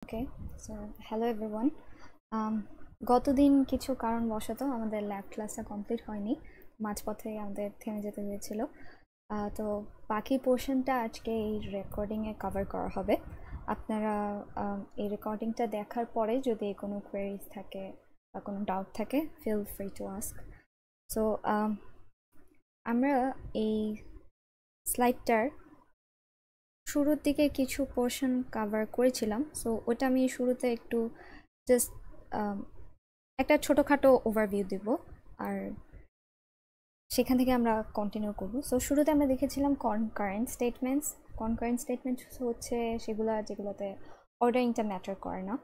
ওকে, so hello everyone. গতদিন কিছু কারণবশত আমাদের ল্যাব ক্লাসটা কমপ্লিট হয়নি, মাঝপথে আমাদের থেমে যেতে হয়েছিল। তো বাকি পোর্শনটা আজকে এই রেকর্ডিংয়ে কভার করা হবে। আপনারা এই রেকর্ডিংটা দেখার পরে যদি কোনো কোয়েরিজ থাকে বা কোনো ডাউট থাকে, feel free to ask. So আমরা এই স্লাইডটার শুরুর দিকে কিছু পোর্শন কভার করেছিলাম, সো ওটা আমি শুরুতে একটু জাস্ট একটা ছোটোখাটো ওভারভিউ দিব, আর সেখান থেকে আমরা কন্টিনিউ করব। সো শুরুতে আমরা দেখেছিলাম কনকারেন্ট স্টেটমেন্টস হচ্ছে যেগুলোতে অর্ডারিংটা ম্যাটার করে না,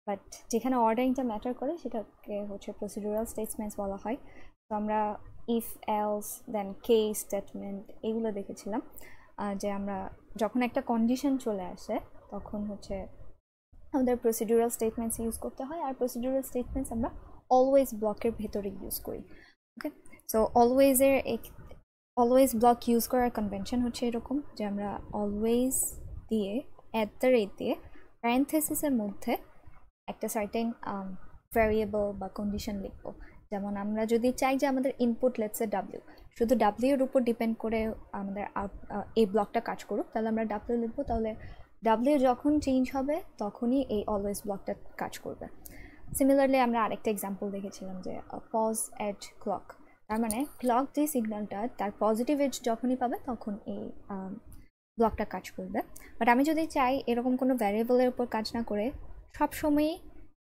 বাট যেখানে অর্ডারিংটা ম্যাটার করে সেটাকে হচ্ছে প্রসিডিউরাল স্টেটমেন্টস বলা হয়। তো আমরা if else then case statement এগুলো দেখেছিলাম, যে আমরা যখন একটা কন্ডিশন চলে আসে তখন হচ্ছে আমাদের প্রসিডিউরাল স্টেটমেন্টস ইউজ করতে হয়, আর প্রসিডিউরাল স্টেটমেন্টস আমরা অলওয়েজ ব্লকের ভেতরে ইউজ করি। ওকে, সো অলওয়েজ ব্লক ইউজ করার কনভেনশন হচ্ছে এরকম যে আমরা অলওয়েজ দিয়ে @ দিয়ে প্যারেনথেসিসের মধ্যে একটা সার্টেন ভ্যারিয়েবল বা কন্ডিশন লিখব। যেমন আমরা যদি চাই যে আমাদের ইনপুট লেটসে ডাব্লিউ, শুধু ডাব্লিউ এর উপর ডিপেন্ড করে আমাদের এই ব্লকটা কাজ করুক, তাহলে আমরা ডাব্লিউ লিখবো। তাহলে ডাব্লিউ যখন চেঞ্জ হবে তখনই এই অলওয়েজ ব্লকটা কাজ করবে। সিমিলারলি আমরা আরেকটা এক্সাম্পল দেখেছিলাম যে পজ এজ ক্লক, তার মানে ক্লক যে সিগন্যালটা তার পজিটিভ এজ যখনই পাবে তখন এই ব্লকটা কাজ করবে। বাট আমি যদি চাই এরকম কোনো ভ্যারিয়েবলের উপর কাজ না করে সবসময়ই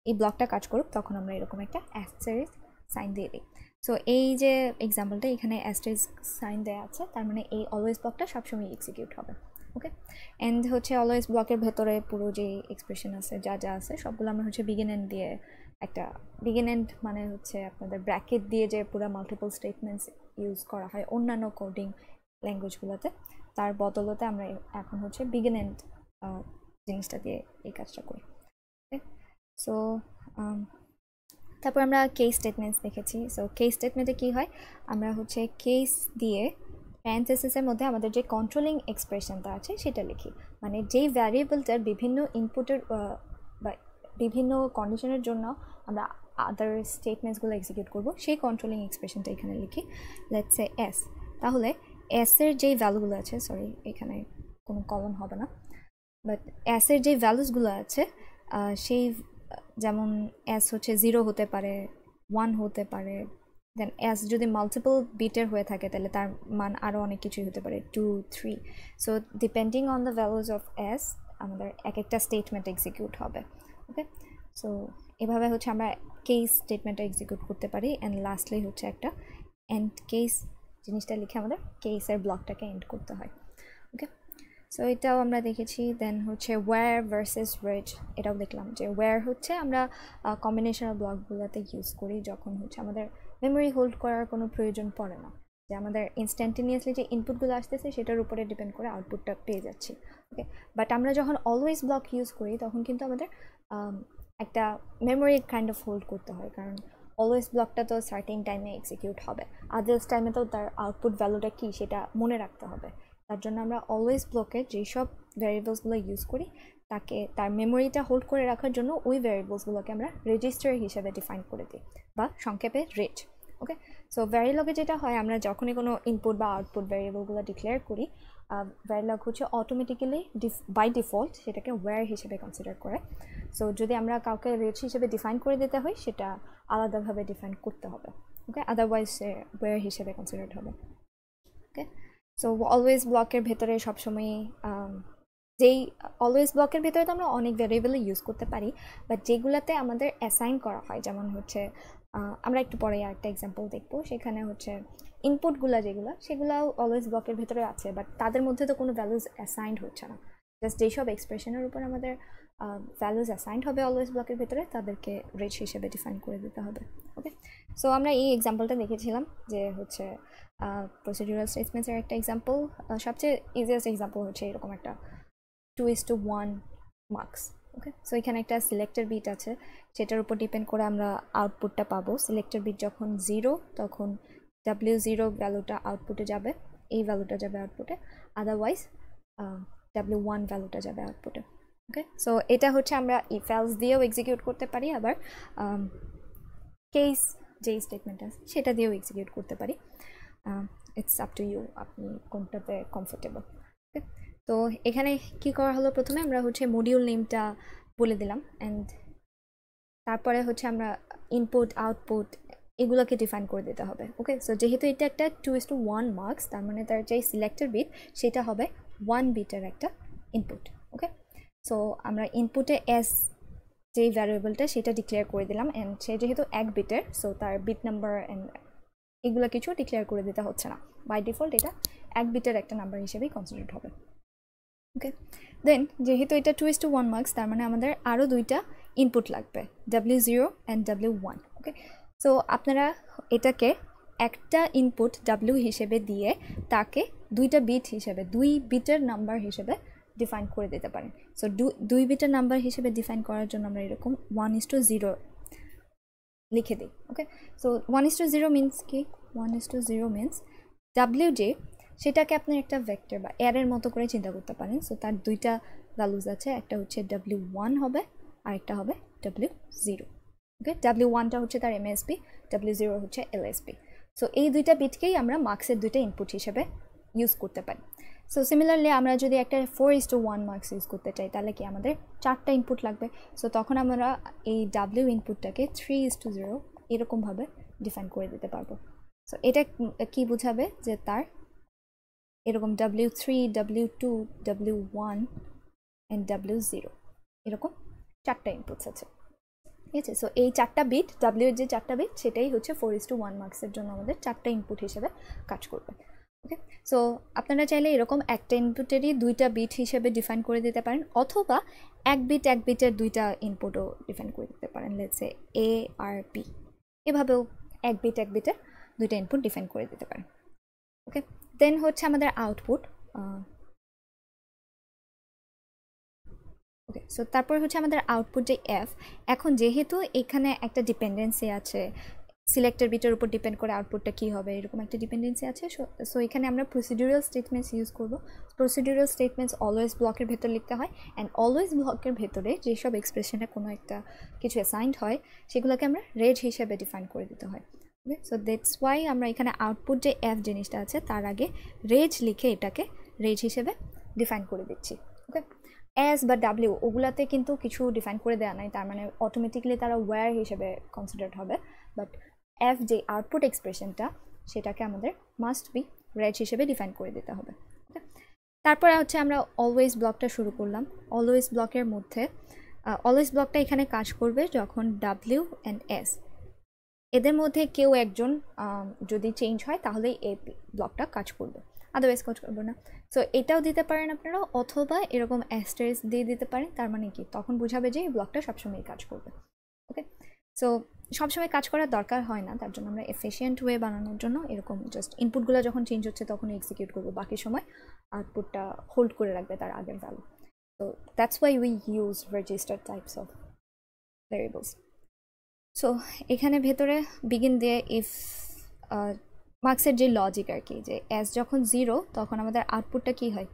এই ব্লকটা কাজ করুক, তখন আমরা এরকম একটা অ্যাস্টেরিস্ক সাইন দিয়ে দিই। সো এই যে এক্সাম্পলটা এখানে অ্যাস্টেরিস্ক সাইন দেওয়া আছে, তার মানে এই অলওয়েজ ব্লকটা সবসময় এক্সিকিউট হবে। ওকে, অ্যান্ড হচ্ছে অলওয়েজ ব্লকের ভেতরে পুরো যে এক্সপ্রেশন আছে যা আছে সবগুলো আমরা হচ্ছে বিগিন এন্ড দিয়ে একটা বিগিন এন্ড মানে হচ্ছে আপনাদের ব্র্যাকেট দিয়ে যে পুরো মাল্টিপল স্টেটমেন্টস ইউজ করা হয় অন্যান্য কোডিং ল্যাঙ্গুয়েজগুলোতে, তার বদলতে আমরা এখন হচ্ছে বিগিন এন্ড জিনিসটা দিয়ে এই কাজটা করি। ওকে, সো তারপর আমরা কেস স্টেটমেন্টস দেখেছি। সো কেস স্টেটমেন্টে কী হয়, আমরা হচ্ছে কেস দিয়ে প্যারেনথেসিসের মধ্যে আমাদের যে কন্ট্রোলিং এক্সপ্রেশনটা আছে সেটা লিখি, মানে যেই ভ্যারিয়েবলটার বিভিন্ন ইনপুটের বা বিভিন্ন কন্ডিশনের জন্য আমরা আদার স্টেটমেন্টসগুলো এক্সিকিউট করব, সেই কন্ট্রোলিং এক্সপ্রেশনটা এখানে লিখি। লেটস সে এস, তাহলে এসের যেই ভ্যালুগুলো আছে, সরি এখানে কোনো কলন হবে না, বাট এসের যে ভ্যালুসগুলো আছে সেই যেমন এস হচ্ছে 0 হতে পারে, 1 হতে পারে, দেন এস যদি মাল্টিপল বিটের হয়ে থাকে তাহলে তার মান আরও অনেক কিছুই হতে পারে, 2, 3। So depending on the values of S আমাদের এক একটা স্টেটমেন্ট এক্সিকিউট হবে। ওকে, সো এভাবে হচ্ছে আমরা কেস স্টেটমেন্টটা এক্সিকিউট করতে পারি, অ্যান্ড লাস্টলি হচ্ছে একটা এন্ড কেস জিনিসটা লিখে আমাদের কেসের ব্লকটাকে এন্ড করতে হয়। ওকে, সো এটাও আমরা দেখেছি। দেন হচ্ছে ওয়্যার ভার্সেস রেজ, এটাও দেখলাম যে ওয়্যার হচ্ছে আমরা কম্বিনেশনাল ব্লকগুলোতে ইউজ করি যখন হচ্ছে আমাদের মেমোরি হোল্ড করার কোনো প্রয়োজন পড়ে না, যে আমাদের ইনস্ট্যান্টেনিয়াসলি যে ইনপুটগুলো আসতেছে সেটার উপরে ডিপেন্ড করে আউটপুটটা পেয়ে যাচ্ছি। ওকে, বাট আমরা যখন অলওয়েজ ব্লক ইউজ করি তখন কিন্তু আমাদের একটা মেমোরি কাইন্ড অফ হোল্ড করতে হয়, কারণ অলওয়েজ ব্লকটা তো সার্টেন টাইমে এক্সিকিউট হবে, আদার্স টাইমে তো তার আউটপুট ভ্যালুটা কী সেটা মনে রাখতে হবে। তার জন্য আমরা অলওয়েজ ব্লকে যেসব ভ্যারিয়েবলসগুলো ইউজ করি তার মেমোরিটা হোল্ড করে রাখার জন্য ওই ভ্যারিয়েবলসগুলোকে আমরা রেজিস্টার হিসেবে ডিফাইন করে দিই, বা সংক্ষেপে রেজ। ওকে, সো ভ্যারিলগে যেটা হয়, আমরা যখনই কোনো ইনপুট বা আউটপুট ভ্যারিয়েবলগুলো ডিক্লেয়ার করি, ভ্যারিলগ হচ্ছে অটোমেটিক্যালি বাই ডিফল্ট সেটাকে ওয়্যার হিসেবে কনসিডার করে। সো যদি আমরা কাউকে রেজ হিসেবে ডিফাইন করে দিতে হয় সেটা আলাদাভাবে ডিফাইন করতে হবে। ওকে, আদারওয়াইজ সে ওয়্যার হিসেবে কনসিডার্ড হবে। ওকে, সো অলওয়েজ ব্লকের ভেতরে সবসময় যেই অলওয়েজ ব্লকের ভেতরে তো আমরা অনেক ভ্যারিয়েবলই ইউজ করতে পারি, বাট যেগুলোতে আমাদের অ্যাসাইন করা হয়, যেমন হচ্ছে আমরা একটু পরে আরেকটা এক্সাম্পল দেখবো, সেখানে হচ্ছে ইনপুটগুলো সেগুলো অলওয়েজ ব্লকের ভেতরে আছে, বাট তাদের মধ্যে তো কোনো ভ্যালুজ অ্যাসাইন্ড হচ্ছে না, জাস্ট যেসব এক্সপ্রেশনের উপর আমাদের ভ্যালুজ অ্যাসাইন্ড হবে অলওয়েজ ব্লকের ভেতরে তাদেরকে রেজ হিসেবে ডিফাইন করে দিতে হবে। ওকে, সো আমরা এই এক্সাম্পলটা দেখেছিলাম যে হচ্ছে প্রসিডিউরাল স্টেটমেন্টসের একটা এক্সাম্পল, সবচেয়ে ইজিয়েস্ট এক্সাম্পল হচ্ছে এরকম একটা 2:1 মার্কস। ওকে, সো এখানে একটা সিলেক্টের বিট আছে, সেটার উপর ডিপেন্ড করে আমরা আউটপুটটা পাবো। সিলেক্টের বিট যখন 0 তখন W0 ভ্যালুটা আউটপুটে যাবে, এই ভ্যালুটা যাবে আউটপুটে, আদারওয়াইজ W1 ভ্যালুটা যাবে আউটপুটে। ওকে, সো এটা হচ্ছে আমরা ইফ এলস দিয়েও এক্সিকিউট করতে পারি, আবার কেস যেই স্টেটমেন্ট আছে সেটা দিয়েও এক্সিকিউট করতে পারি। ইটস আপ টু ইউ, আপনি কোনটাতে কমফোর্টেবল। ওকে, তো এখানে কি করা হলো, প্রথমে আমরা হচ্ছে মডিউল নেমটা বলে দিলাম, অ্যান্ড তারপরে হচ্ছে আমরা ইনপুট আউটপুট এগুলোকে ডিফাইন করে দিতে হবে। ওকে, সো যেহেতু এটা একটা 2:1 মার্কস, তার মানে তার যে সিলেক্টেড বিট সেটা হবে 1 বিটের একটা ইনপুট। ওকে, সো আমরা ইনপুটে এস যেই ভ্যারিয়েবলটা সেটা ডিক্লেয়ার করে দিলাম, অ্যান্ড সে যেহেতু 1 বিটের, সো তার বিট নাম্বার অ্যান্ড এগুলো কিছু ডিক্লেয়ার করে দিতে হচ্ছে না, বাই ডিফল্ট এটা 1 বিটের একটা নাম্বার হিসেবেই কনসিডার হবে। ওকে, দেন যেহেতু এটা 2:1 মার্কস, তার মানে আমাদের আরও দুইটা ইনপুট লাগবে, W0 and W1। Okay, so আপনারা এটাকে একটা ইনপুট W হিসেবে দিয়ে তাকে দুইটা বিট হিসেবে 2 বিটের নাম্বার হিসেবে ডিফাইন করে দিতে পারেন। সো 2 বিটের নাম্বার হিসেবে ডিফাইন করার জন্য আমরা এরকম 1:0 লিখে দিই। ওকে, সো 1:0 মিনস কি, 1:0 মিনস WJ সেটাকে আপনি একটা ভেক্টর বা অ্যারের মতো করে চিন্তা করতে পারেন। সো তার দুইটা ভ্যালুজ আছে, একটা হচ্ছে W1 হবে আর একটা হবে W0। ওকে, W1টা হচ্ছে তার MSB, W0 হচ্ছে LSB। সো এই দুইটা বিটকেই আমরা মার্কসের দুইটা ইনপুট হিসেবে ইউজ করতে পারি। সো সিমিলারলি আমরা যদি একটা 4:1 মার্কস ইউজ করতে চাই, তাহলে কি আমাদের 4টা ইনপুট লাগবে। সো তখন আমরা এই W ইনপুটটাকে 3:0 এরকমভাবে ডিফাইন করে দিতে পারবো। সো এটা কি বোঝাবে, যে তার এরকম W3, W2, W1 and W0 এরকম 4টা ইনপুটস আছে। ঠিক আছে, সো এই 4টা বিট, W এর যে 4টা বিট সেটাই হচ্ছে 4:1 মার্কসের জন্য আমাদের 4টা ইনপুট হিসেবে কাজ করবে। ওকে, সো আপনারা চাইলে এরকম একটা ইনপুটেরই 2টা বিট হিসেবে ডিফাইন করে দিতে পারেন, অথবা এক বিটের 2টা ইনপুটও ডিফাইন করে দিতে পারেন, লেটস সে A আর B, এভাবেও এক বিটের 2টা ইনপুট ডিফাইন করে দিতে পারেন। ওকে, দেন হচ্ছে আমাদের আউটপুট। ওকে, সো তারপর হচ্ছে আমাদের আউটপুট যে F, এখন যেহেতু এখানে একটা ডিপেন্ডেন্সি আছে, সিলেক্টের বিটের উপর ডিপেন্ড করে আউটপুটটা কী হবে এরকম একটা ডিপেন্ডেন্সি আছে। সো এখানে আমরা প্রসিডিউরাল স্টেটমেন্টস ইউজ করব। প্রসিডিউরাল স্টেটমেন্টস অলওয়েজ ব্লকের ভেতর লিখতে হয়, অ্যান্ড অলওয়েজ ব্লকের ভেতরে যেসব এক্সপ্রেশনে কোনো একটা কিছু অ্যাসাইন্ড হয় সেগুলোকে আমরা রেজ হিসেবে ডিফাইন করে দিতে হয়। ওকে, সো দ্যাটস ওয়াই আমরা এখানে আউটপুট যে F জিনিসটা আছে তার আগে রেজ লিখে এটাকে রেজ হিসেবে ডিফাইন করে দিচ্ছি। ওকে, এস বা ডাব্লিউ ওগুলাতে কিন্তু কিছু ডিফাইন করে দেওয়া নাই, তার মানে অটোমেটিকলি তারা ওয়্যার হিসেবে কনসিডার্ড হবে, বাট F যে আউটপুট এক্সপ্রেশনটা সেটাকে আমাদের মাস্ট বি রেজ হিসেবে ডিফাইন করে দিতে হবে। তারপরে হচ্ছে আমরা অলওয়েজ ব্লকটা শুরু করলাম। অলওয়েজ ব্লকের মধ্যে অলওয়েজ ব্লকটা এখানে কাজ করবে যখন W অ্যান্ড S এদের মধ্যে কেউ একজন যদি চেঞ্জ হয় তাহলেই এই ব্লকটা কাজ করবে, আদারওয়াইজ কাজ করবে না। সো এটাও দিতে পারেন আপনারা, অথবা এরকম অ্যাস্টারিস্ক দিয়ে দিতে পারেন, তার মানে কি তখন বোঝাবে যে এই ব্লকটা সবসময় কাজ করবে। ওকে, সো সবসময় কাজ করার দরকার হয় না, তার জন্য আমরা এফিশিয়েন্ট ওয়ে বানানোর জন্য এরকম জাস্ট ইনপুটগুলো যখন চেঞ্জ হচ্ছে তখন এক্সিকিউট করবো, বাকি সময় আউটপুটটা হোল্ড করে রাখবে তার আগের value. So that's why we use register types of variables. So এখানে ভেতরে বিগিন দিয়ে ইফ মার্কসের যে লজিক আর কি, যে এস যখন 0 তখন আমাদের আউটপুটটা কি হয়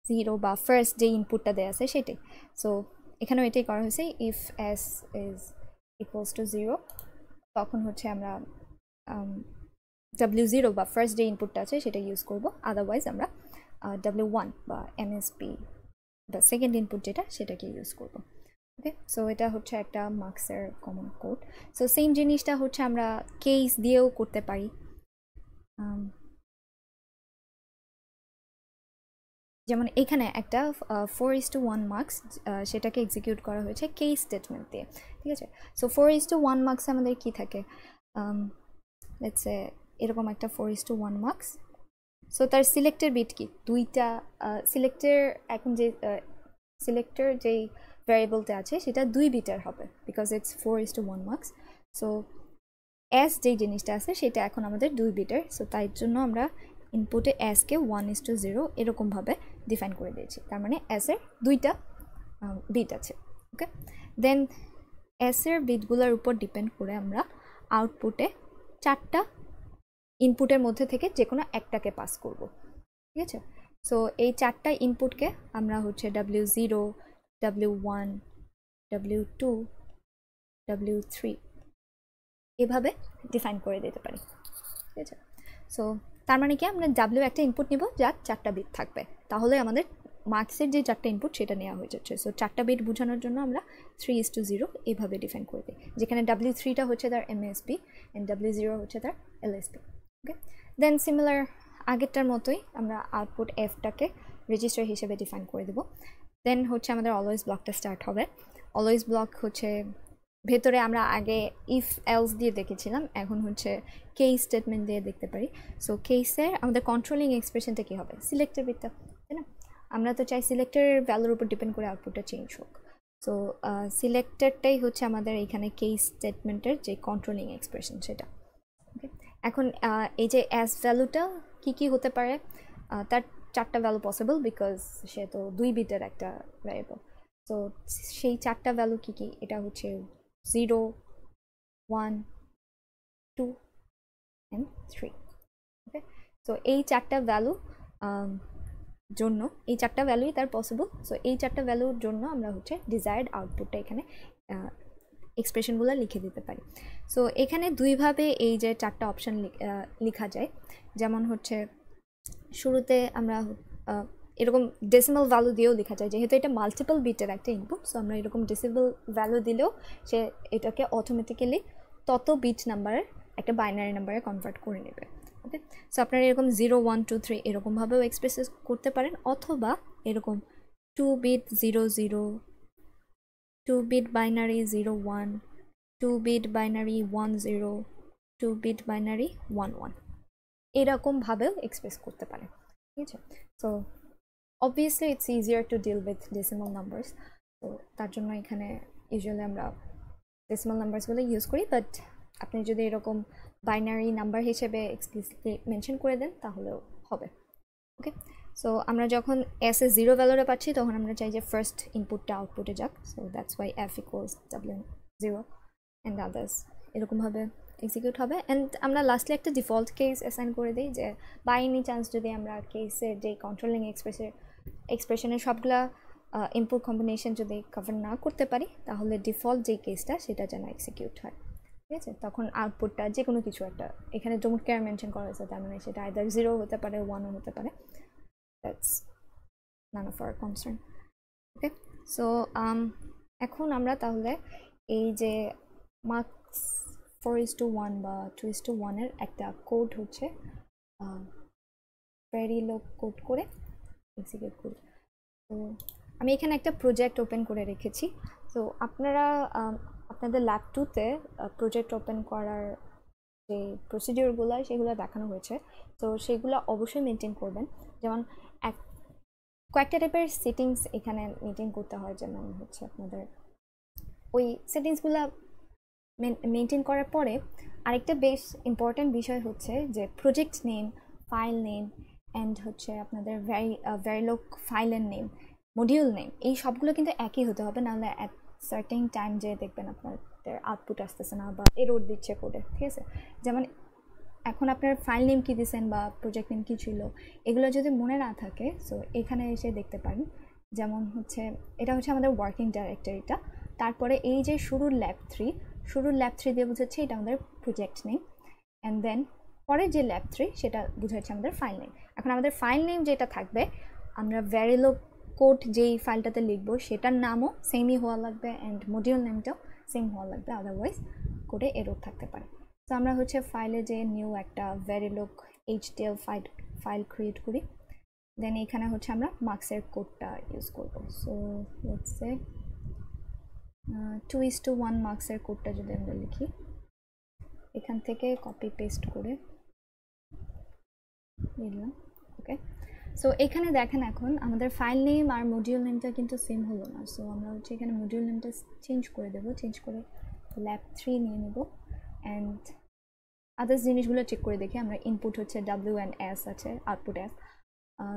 0, বা ফার্স্ট যে ইনপুটটা দেওয়া আছে সেটাই। সো এখানেও এটাই করা হয়েছে, if S is equals to 0 তখন হচ্ছে আমরা W0 বা ফার্স্ট যে ইনপুটটা আছে সেটা ইউজ করব, আদারওয়াইজ আমরা W1 বা MSB বা সেকেন্ড ইনপুট যেটা সেটাকে ইউজ করব। ওকে, সো এটা হচ্ছে একটা মার্কসের কমন কোড। সো সেম জিনিসটা হচ্ছে আমরা কেস দিয়েও করতে পারি। যেমন এখানে একটা 4:1 মার্কস সেটাকে এক্সিকিউট করা হয়েছে কেস স্টেটমেন্ট দিয়ে। ঠিক আছে, সো 4:1 মার্কস আমাদের কি থাকে, লেটস সে এরকম একটা 4:1 মার্কস। সো তার সিলেক্টের বিট কি, দুইটা সিলেক্টের, এখন যে সিলেক্টের যেই ভ্যারিয়েবলটা আছে সেটা 2 বিটের হবে, because it's 4:1 marks. So S যেই জিনিসটা আছে সেটা এখন আমাদের 2 বিটের, সো তাই জন্য আমরা ইনপুটে এসকে 1:0 এরকমভাবে ডিফাইন করে দিয়েছি, তার মানে এসের 2টা বিট আছে। ওকে, দেন এসের বিটগুলোর উপর ডিপেন্ড করে আমরা আউটপুটে 4টা ইনপুটের মধ্যে থেকে যে কোনো একটাকে পাস করব। ঠিক আছে, সো এই চারটা ইনপুটকে আমরা হচ্ছে W0, W1, W2, W3 এভাবে ডিফাইন করে দিতে পারি, ঠিক আছে। সো তার মানে কি আমরা W একটা ইনপুট নিব যার 4টা বিট থাকবে, তাহলে আমাদের মার্কসের যে 4টা ইনপুট সেটা নেওয়া হয়ে যাচ্ছে। সো 4টা বিট বোঝানোর জন্য আমরা 3:0 এভাবে ডিফাইন করে দিই, যেখানে W3টা হচ্ছে তার MSB অ্যান্ড W0 হচ্ছে তার LSB। ওকে, দেন সিমিলার আগেরটার মতোই আমরা আউটপুট Fটাকে রেজিস্টার হিসেবে ডিফাইন করে দেব। দেন হচ্ছে আমাদের অলওয়েজ ব্লকটা স্টার্ট হবে। অলওয়েজ ব্লক হচ্ছে ভেতরে আমরা আগে ইফ এলস দিয়ে দেখেছিলাম, এখন হচ্ছে কেস স্টেটমেন্ট দিয়ে দেখতে পারি। সো কেসের আমাদের কন্ট্রোলিং এক্সপ্রেশনটা কী হবে, সিলেক্টের বিটটা, তাই না? আমরা তো চাই সিলেক্টের ভ্যালুর উপর ডিপেন্ড করে আউটপুটটা চেঞ্জ হোক। সো সিলেক্টেডটাই হচ্ছে আমাদের এইখানে কেস স্টেটমেন্টের যে কন্ট্রোলিং এক্সপ্রেশন সেটা। ওকে, এখন এই যে অ্যাস ভ্যালুটা কী কী হতে পারে, তার 4টা ভ্যালু পসিবল, বিকজ সে তো 2 বিটের একটা ভ্যারিয়েবল। তো সেই 4টা ভ্যালু কী কী, এটা হচ্ছে 0, 1, 2 and 3। ওকে, তো এই 4টা ভ্যালু জন্য এই 4টা ভ্যালুই তার পসিবল। সো এই 4টা ভ্যালুর জন্য আমরা হচ্ছে ডিজায়ার্ড আউটপুটটা এখানে এক্সপ্রেশনগুলো লিখে দিতে পারি। সো এখানে দুইভাবে এই যে 4টা অপশান লেখা যায়। যেমন হচ্ছে শুরুতে আমরা এরকম ডেসিমাল ভ্যালু দিয়েও লেখা যায়, যেহেতু এটা মাল্টিপল বিটের একটা ইনপুট। সো আমরা এরকম ডেসিমাল ভ্যালু দিলেও সে এটাকে অটোমেটিক্যালি তত বিট নাম্বারের একটা বাইনারি নাম্বারে কনভার্ট করে নেবে। ওকে, সো আপনারা এরকম 0, 1, 2, 3 এরকমভাবেও এক্সপ্রেস করতে পারেন, অথবা এরকম 2 bit 0, 0, 2 bit binary 0, 1, 2 bit binary 1, 0, 2 bit binary 1, 1 এরকমভাবেও এক্সপ্রেস করতে পারে, ঠিক আছে। So obviously it's easier to deal with decimal numbers, তো তার জন্য এখানে ইউজুয়ালি আমরা decimal numbers-গুলো ইউজ করি, বাট আপনি যদি এরকম বাইনারি নাম্বার হিসেবে এক্সপ্লিসিটলি মেনশন করে দেন তাহলেও হবে। ওকে, সো আমরা যখন এস এ 0 ভ্যালুটা পাচ্ছি তখন আমরা চাই যে ফার্স্ট ইনপুটটা আউটপুটে যাক। So that's why F equals W0 and others এরকমভাবে এক্সিকিউট হবে। অ্যান্ড আমরা লাস্টলি একটা ডিফল্ট কেস অ্যাসাইন করে দিই, যে বাই এনি চান্স যদি আমরা কেসের যে কন্ট্রোলিং এক্সপ্রেশনের সবগুলা ইনপুট কম্বিনেশন যদি কভার না করতে পারি, তাহলে ডিফল্ট যে কেসটা সেটা যেন এক্সিকিউট হয়, ঠিক আছে। তখন আউটপুটটা যে কোনো কিছু একটা এখানে ডোন্ট কেয়ার মেনশন করা হয়েছে, তার মানে সেটা আইদার 0 হতে পারে, 1ও হতে পারে, that's none of our concern. Okay, so এখন আমরা তাহলে এই যে মার্কস 4:1 বা 2:1 একটা কোড হচ্ছে ভেরিলোগ কোড করে এক্সিকিউট করি। তো আমি এখানে একটা প্রজেক্ট ওপেন করে রেখেছি। তো আপনারা আপনাদের ল্যাব 2-তে প্রজেক্ট ওপেন করার যে প্রসিডিওরগুলো সেগুলো দেখানো হয়েছে, তো সেগুলো অবশ্যই মেনটেন করবেন। যেমন কয়েকটা টাইপের সেটিংস এখানে মেনটেন করতে হয়, যেমন হচ্ছে আপনাদের ওই সেটিংসগুলো মেনটেন করার পরে আরেকটা বেশ ইম্পর্ট্যান্ট বিষয় হচ্ছে যে project name, file name and হচ্ছে আপনাদের ভেরিলোগ ফাইলের নেম, মডিউল নেম, এই সবগুলো কিন্তু একই হতে হবে, নাহলে অ্যাট সার্টেন টাইম যে দেখবেন আপনাদের আউটপুট আসতেছে না বা এরর দিচ্ছে কোডে, ঠিক আছে। যেমন এখন আপনার ফাইল নেম কী দিয়েছেন বা প্রজেক্ট নেম কী ছিল, এগুলো যদি মনে না থাকে, সো এখানে এসে দেখতে পারেন। যেমন হচ্ছে এটা হচ্ছে আমাদের ওয়ার্কিং ডাইরেক্টরিটা, তারপরে এই যে শুরুর ল্যাব 3 দিয়ে বুঝাচ্ছে এটা আমাদের প্রজেক্ট নেম, অ্যান্ড দেন পরে যে ল্যাব 3 সেটা বুঝাচ্ছে আমাদের ফাইল নেম। এখন আমাদের ফাইল নেম যেটা থাকবে, আমরা ভেরিলোগ কোড যেই ফাইলটাতে লিখবো সেটার নামও সেমই হওয়া লাগবে, অ্যান্ড মডিউল নেমটাও সেম হওয়া লাগবে, আদারওয়াইজ কোডে এরর থাকতে পারে। তো আমরা হচ্ছে ফাইলে যে নিউ একটা ভেরিলোগ HTML ফাইল ক্রিয়েট করি, দেন এখানে হচ্ছে আমরা মার্কসের কোডটা ইউজ করব। সো লেটস সে 2:1 মার্কসের কোডটা যদি আমরা লিখি, এখান থেকে কপি পেস্ট করে নিলাম। ওকে, সো এখানে দেখেন এখন আমাদের ফাইল নেম আর মডিউল নেমটা কিন্তু সেম হলো না। সো আমরা হচ্ছে এখানে মডিউল নেমটা চেঞ্জ করে দেবো, চেঞ্জ করে ল্যাব 3 নিয়ে নেব, অ্যান্ড আদার্স জিনিসগুলো চেক করে দেখি। আমরা ইনপুট হচ্ছে W and S আছে, আউটপুট S,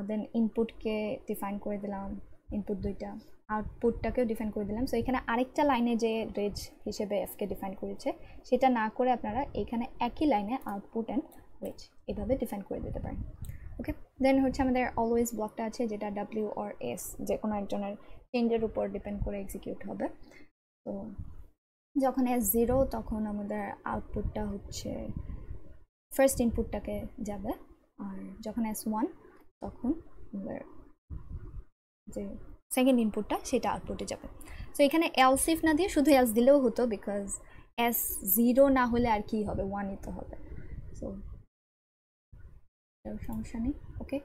দেন ইনপুটকে ডিফাইন করে দিলাম, ইনপুট 2টা, আউটপুটটাকেও ডিফাইন করে দিলাম। সো এখানে আরেকটা লাইনে যে রেজ হিসেবে Fকে ডিফাইন করেছে সেটা না করে আপনারা এখানে একই লাইনে আউটপুট অ্যান্ড রেজ এভাবে ডিফাইন করে দিতে পারেন। ওকে, দেন হচ্ছে আমাদের অলওয়েজ ব্লকটা আছে, যেটা ডাব্লিউ অর এস যে কোনো একজনের চেঞ্জের উপর ডিপেন্ড করে এক্সিকিউট হবে। তো যখন এস 0 তখন আমাদের আউটপুটটা হচ্ছে ফার্স্ট ইনপুটটাকে যাবে, আর যখন এস 1 তখন আমাদের যে সেকেন্ড ইনপুটটা সেটা আউটপুটে যাবে। সো এখানে এলস ইফ না দিয়ে শুধু এলস দিলেও হতো, বিকজ এস 0 না হলে আর কি হবে, 1ই তো হবে। সো সমস্যা নেই। ওকে,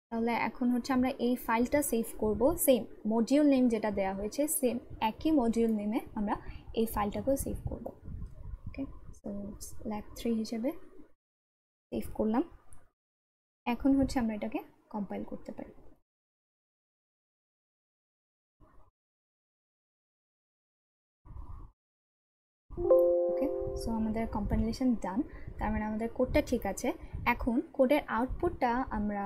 তাহলে এখন হচ্ছে আমরা এই ফাইলটা সেভ করব, সেম মডিউল নেম যেটা দেওয়া হয়েছে সেম একই মডিউল নেমে আমরা এই ফাইলটাকেও সেভ করব। ওকে, সো ল্যাব 3 হিসেবে সেভ করলাম। এখন হচ্ছে আমরা এটাকে কম্পাইল করতে পারি। ওকে, সো আমাদের কম্পাইলেশন ডান, তার মানে আমাদের কোডটা ঠিক আছে। এখন কোডের আউটপুটটা আমরা